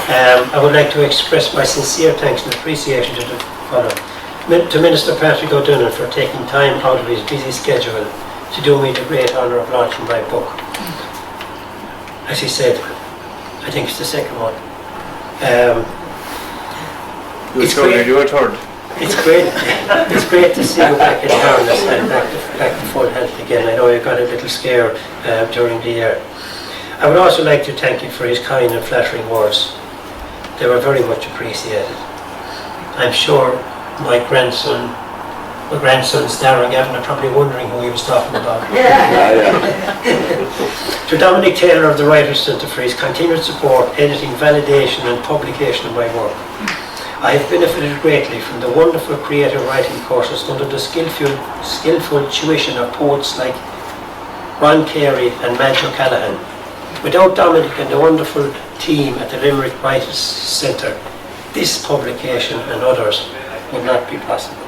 I would like to express my sincere thanks and appreciation to the following. To Minister Patrick O'Donnell for taking time out of his busy schedule to do me the great honour of launching my book. As he said, I think it's the second one. It's great.
You were third.
It's great. It's great to see you back in town and back to full health again. I know you got a little scare during the year. I would also like to thank you for his kind and flattering words. They were very much appreciated. I'm sure my grandsons Darren Gavin are probably wondering who he was talking about. To Dominic Taylor of the Writers' Centre for his continued support, editing, validation and publication of my work. I have benefited greatly from the wonderful creative writing courses under the skillful tuition of poets like Ron Carey and Madge O'Callaghan. Without Dominic and the wonderful team at the Limerick Writers' Centre, this publication and others would not be possible.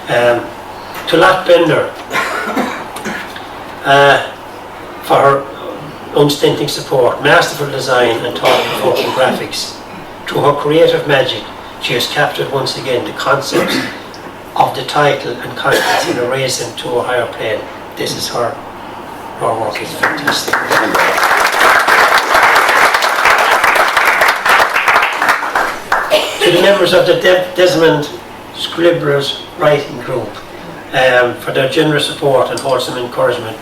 To Lot Bender for her unstinting support, masterful design and thought-provoking graphics. Through her creative magic, she has captured once again the concepts of the title and contents and raised them to a higher plane. This is her work is fantastic. To the members of the Desmond Scribblers Writing Group for their generous support and wholesome encouragement.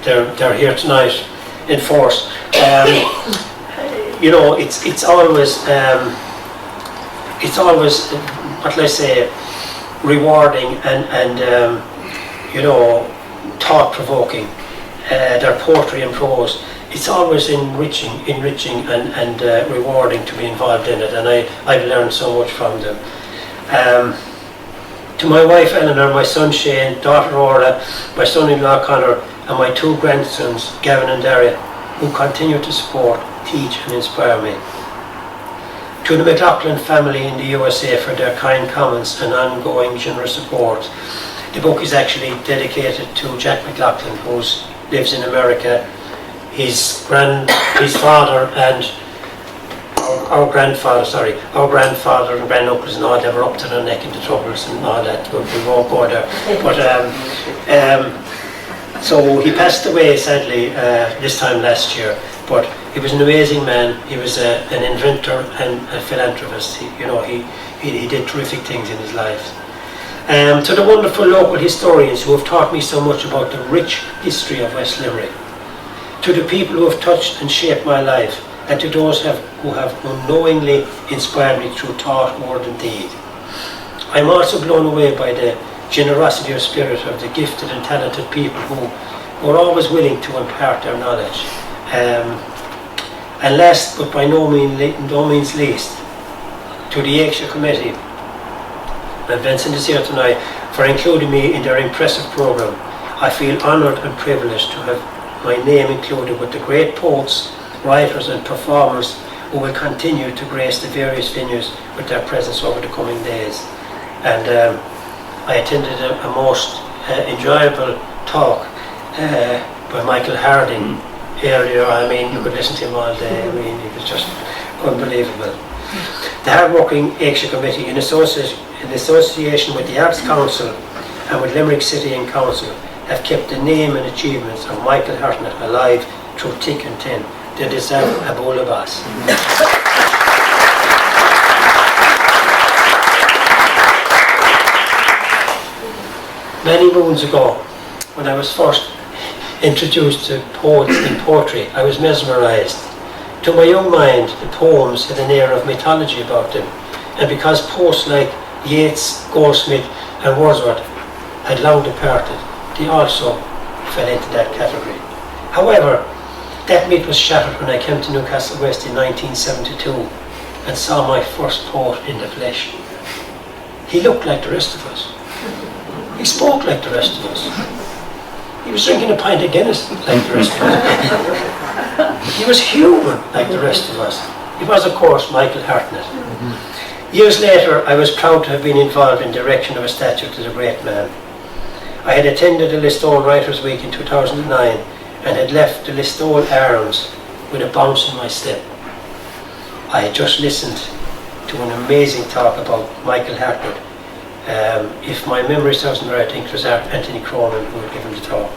They're here tonight in force. You know, it's always what let's say rewarding and you know, thought-provoking. Their poetry and prose. It's always enriching and rewarding to be involved in it, and I've learned so much from them. To my wife Eleanor, my son Shane, daughter Orla, my son-in-law Connor, and my two grandsons Gavin and Daria, who continue to support, teach and inspire me. To the McLoughlin family in the USA for their kind comments and ongoing generous support. The book is actually dedicated to Jack McLoughlin, who lives in America. His father and our grandfather and granduncles and all, they were up to their neck in the troubles and all that. We won't go there. But so he passed away sadly this time last year. But he was an amazing man. He was an inventor and a philanthropist. He did terrific things in his life. To the wonderful local historians who have taught me so much about the rich history of West Limerick. To the people who have touched and shaped my life, and to those who have unknowingly inspired me through thought, word and deed. I am also blown away by the generosity of spirit of the gifted and talented people who are always willing to impart their knowledge. And last but by no means least, to the Asia Committee and Vincent is here tonight for including me in their impressive programme. I feel honoured and privileged to have my name included with the great poets, writers and performers who will continue to grace the various venues with their presence over the coming days. And I attended a most enjoyable talk by Michael Harding earlier. I mean, you could listen to him all day. I mean, it was just unbelievable. The hard-working Asia Committee, in association with the Arts Council and with Limerick City and Council, have kept the name and achievements of Michael Hartnett alive through thick and thin. They deserve a bowl of us. Many moons ago, when I was first introduced to poets and poetry, I was mesmerised. To my young mind, the poems had an air of mythology about them, and because poets like Yeats, Goldsmith and Wordsworth had long departed, they also fell into that category. However, that myth was shattered when I came to Newcastle West in 1972 and saw my first poet in the flesh. He looked like the rest of us. He spoke like the rest of us. He was drinking a pint of Guinness like the rest of us. He was human like the rest of us. He was, of course, Michael Hartnett. Years later, I was proud to have been involved in the erection of a statue to the great man. I had attended the Listowel Writers' Week in 2009 and had left the Listowel Arms with a bounce in my step. I had just listened to an amazing talk about Michael Hartnett. If my memory serves me right, I think it was Anthony Cronin who had given the talk.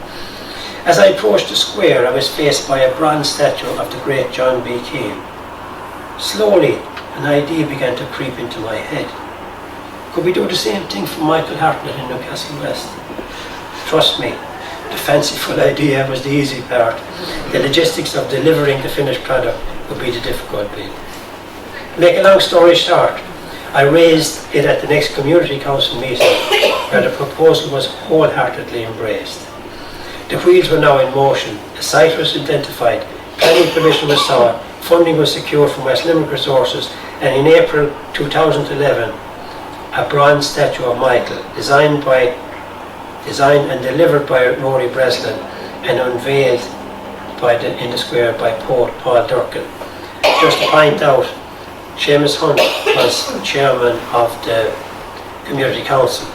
As I approached the square, I was faced by a bronze statue of the great John B. Keane. Slowly, an idea began to creep into my head. Could we do the same thing for Michael Hartnett in Newcastle West? Trust me, the fanciful idea was the easy part. The logistics of delivering the finished product would be the difficult bit. Make a long story short, I raised it at the next Community Council meeting, where the proposal was wholeheartedly embraced. The wheels were now in motion, a site was identified, planning permission was sought, funding was secured from West Limerick Resources, and in April 2011, a bronze statue of Michael, designed and delivered by Rory Breslin and unveiled in the square by poet Paul Durkin. Just to point out, Seamus Hunt was chairman of the Community Council,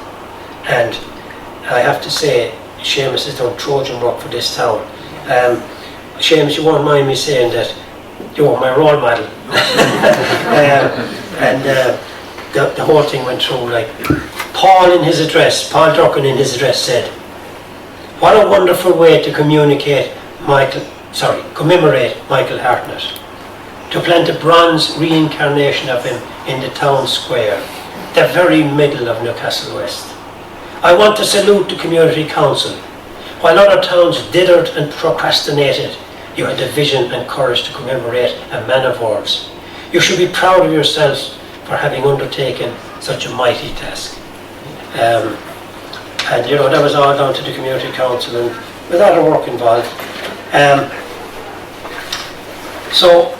and I have to say Seamus has done Trojan work for this town. Seamus, you won't mind me saying that you're my role model. The whole thing went through like Paul Durkin in his address said, "What a wonderful way to commemorate Michael Hartnett. To plant a bronze reincarnation of him in the town square, the very middle of Newcastle West. I want to salute the Community Council. While other towns dithered and procrastinated, you had the vision and courage to commemorate a man of words. You should be proud of yourselves for having undertaken such a mighty task." And you know, that was all down to the Community Council and with other work involved. So,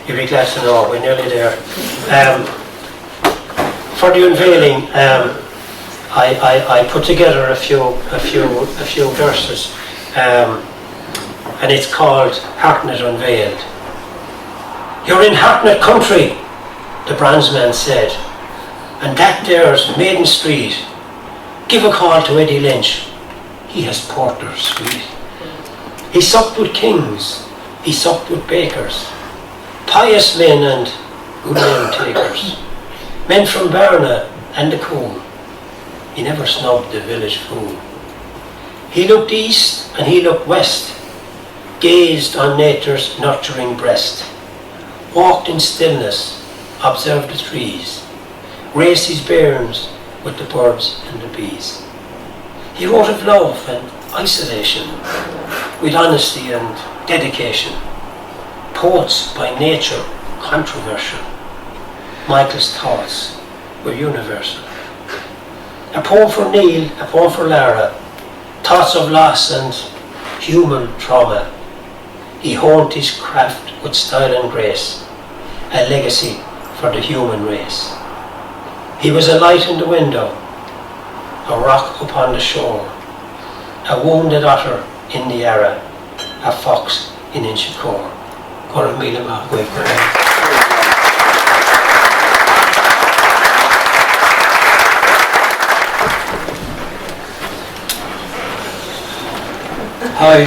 you'll be glad to know we're nearly there. For the unveiling, I put together a few verses, and it's called Hartnett Unveiled. "You're in Hartnett country," the bronzeman said, "and that there's Maiden Street. Give a call to Eddie Lynch. He has porters sweet. He supped with kings, he supped with bakers, pious men and good name takers, men from Barna and the Coombe. He never snubbed the village fool. He looked east and he looked west, gazed on nature's nurturing breast, walked in stillness, observed the trees, raised his bairns with the birds and the bees. He wrote of love and isolation, with honesty and dedication. Poets by nature controversial, Michael's thoughts were universal. A poem for Neil, a poem for Lara, thoughts of loss and human trauma. He honed his craft with style and grace, a legacy for the human race. He was a light in the window, a rock upon the shore, a wounded otter in the Yarra, a fox in Inchicore.
Hi.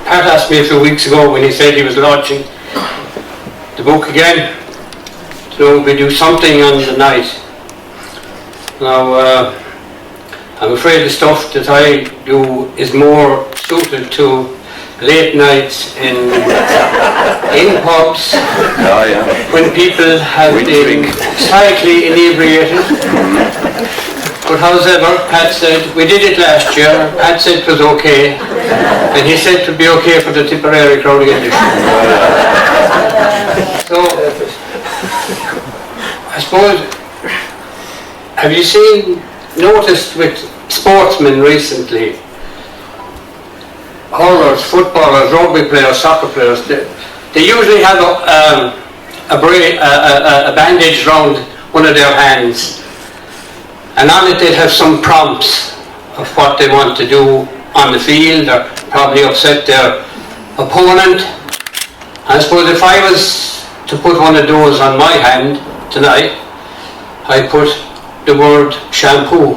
Pat asked me a few weeks ago when he said he was launching the book again to we do something on the night. Now, I'm afraid the stuff that I do is more suited to late nights in pubs when people have been slightly inebriated. But however, Pat said, we did it last year, Pat said it was okay, and he said it would be okay for the Tipperary crowding edition. So, I suppose, have you noticed with sportsmen recently, hurlers, footballers, rugby players, soccer players, they usually have a bandage round one of their hands, and on it they'd have some prompts of what they want to do on the field, or probably upset their opponent. I suppose if I was to put one of those on my hand tonight, I'd put the word shampoo.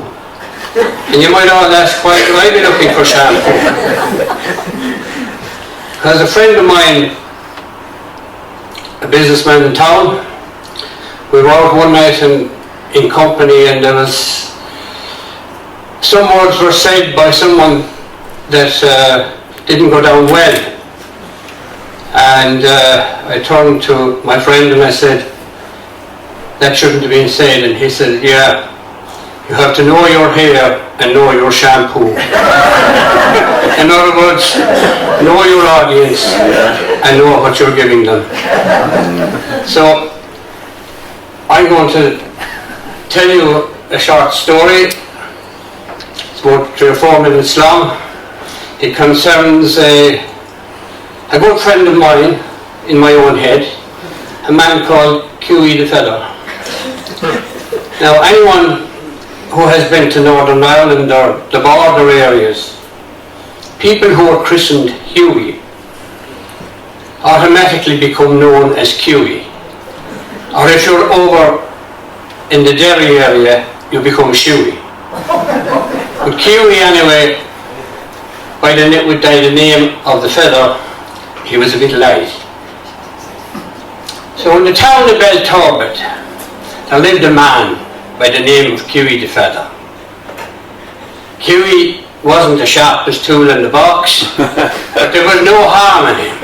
And you might all ask, why would I be looking for shampoo? Because a friend of mine, a businessman in town, we were out one night in company, and there was some words were said by someone that didn't go down well. And I turned to my friend and I said, that shouldn't have been said. And he said, yeah, you have to know your hair and know your shampoo. In other words, know your audience and know what you're giving them. So I'm going to tell you a short story. It's about 3 or 4 minutes long. It concerns a good friend of mine in my own head, a man called Hughie the Feather. Now, anyone who has been to Northern Ireland or the border areas, people who are christened Hughie automatically become known as Hughie. Or if you're over in the Derry area, you become Shuey. But Hughie, anyway, by the name of the Feather, he was a bit light. So in the town of Belturbet, there lived a man by the name of Hughie the Feather. Hughie wasn't the sharpest tool in the box, but there was no harm in him.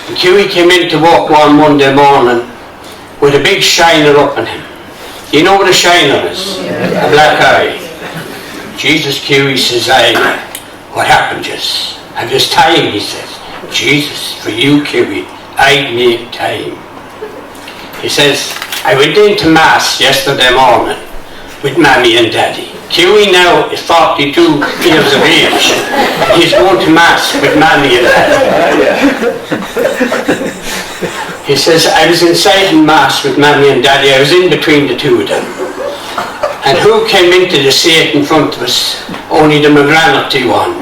And Hughie came in to work one Monday morning with a big shiner up on him. You know what a shiner is? A black eye. Jesus, Hughie, says I, what happened just? I've just time, he says. Jesus, for you, Hughie, I'd make time. He says, I went into Mass yesterday morning with Mammy and Daddy. Hughie now is 42 years of age. He's going to Mass with Mammy and Daddy. He says, I was inside in Mass with Mammy and Daddy. I was in between the two of them. And who came into the seat in front of us? Only the McLoughlin one.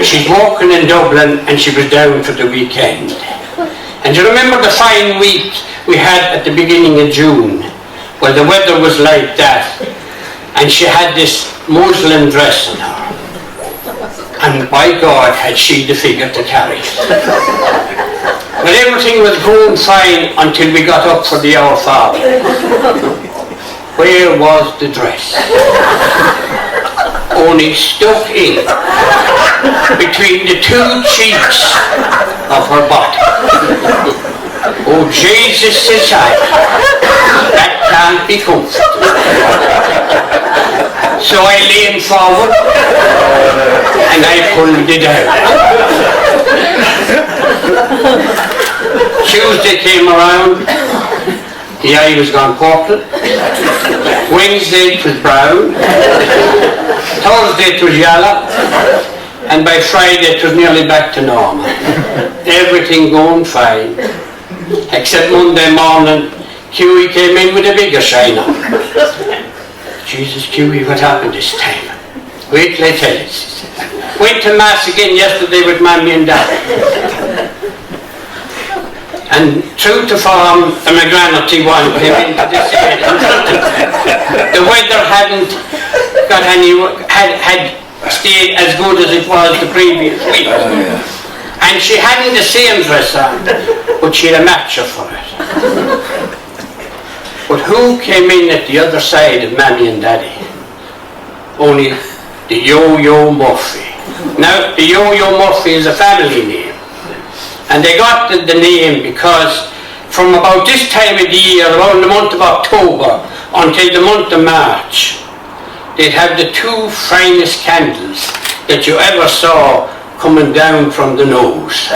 She's walking in Dublin and she was down for the weekend. And you remember the fine week we had at the beginning of June? Well, the weather was like that. And she had this muslin dress on her. And by God, had she the figure to carry it. But everything was going fine until we got up for the Our Father. Where was the dress? Only stuck in between the 2 cheeks of her body. Oh Jesus, says I, that can't be comfortable. So I leaned forward and I pulled it out. Tuesday came around, the eye was gone purple. Wednesday it was brown. Thursday it was yellow. And by Friday it was nearly back to normal. Everything going fine. Except Monday morning, Huey came in with a bigger shine on. Jesus, Huey, what happened this time? Wait till I tell you. Went to Mass again yesterday with Mammy and Daddy. And true to form, the McGranity one came into this area. The weather hadn't got had stayed as good as it was the previous week. And she hadn't the same dress on, but she had a matcher for it. But who came in at the other side of Mammy and Daddy? Only the Yo-Yo Murphy. Now, the Yo-Yo Murphy is a family name. And they got the name because from about this time of the year, around the month of October until the month of March, they'd have the two finest candles that you ever saw coming down from the nose.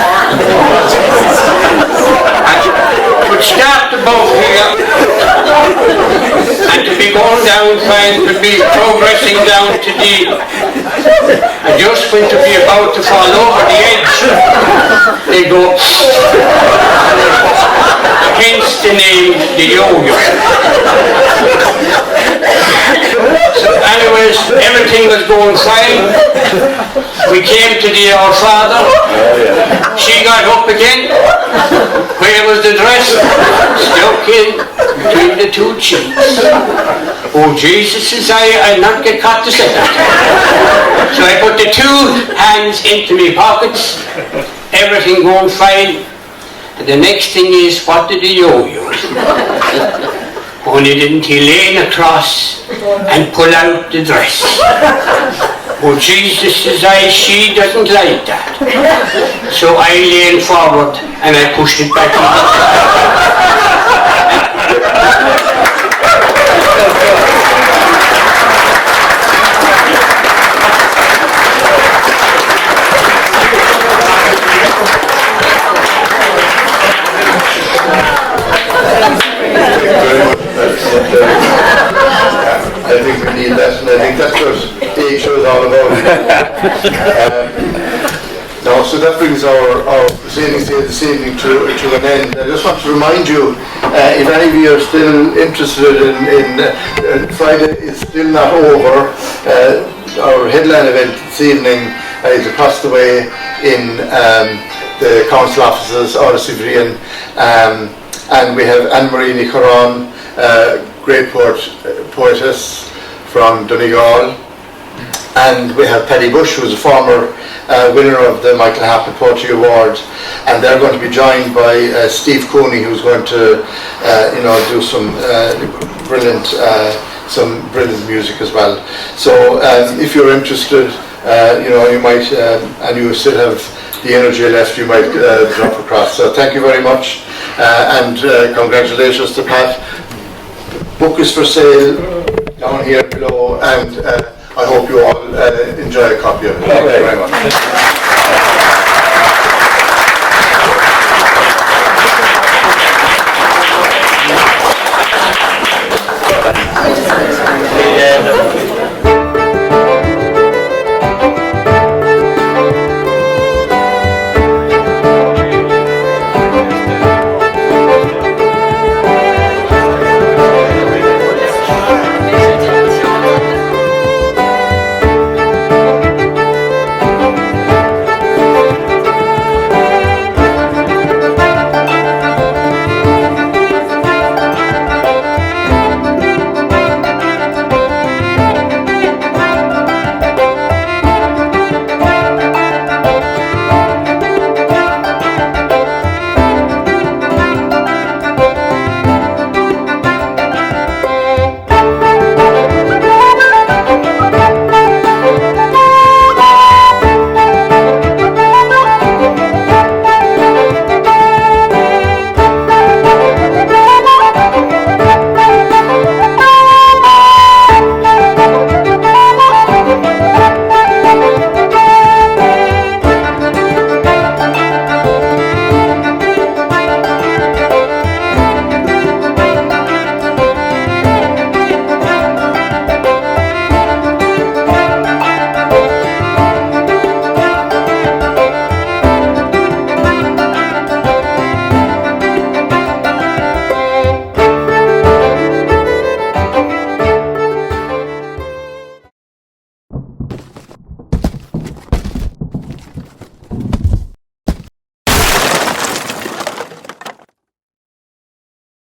Would start above here and to be going down fine, to be progressing down to the, and just when to be about to fall over the edge, they go, hence the name the Yo-Yo. So anyways, everything was going fine. We came to the Our Father. She got up again. Where was the dress? Stuck in between the two cheeks. Oh, Jesus, says I'll not get caught to say that. So I put the two hands into my pockets. Everything going fine. And the next thing is, what did the Yo-Yo? Only didn't he lean across and pull out the dress. Oh, Jesus, says she doesn't like that. So I leaned forward and I pushed it back
I think we need that, and I think that's what age show is all about. Now, so that brings our proceedings here this evening to an end. I just want to remind you, if any of you are still interested in Friday is still not over. Our headline event this evening is across the way in the council offices, Orasivrian, and we have Anne-Marie Nicaron, great poetess from Donegal, and we have Paddy Bush, who is a former winner of the Michael Happy Poetry Award, and they're going to be joined by Steve Cooney, who's going to do some brilliant music as well. So if you're interested, you might, and you still have the energy left, you might drop across. So thank you very much, and congratulations to Pat. Book is for sale down here below, and I hope you all enjoy a copy of it. Thank you very much.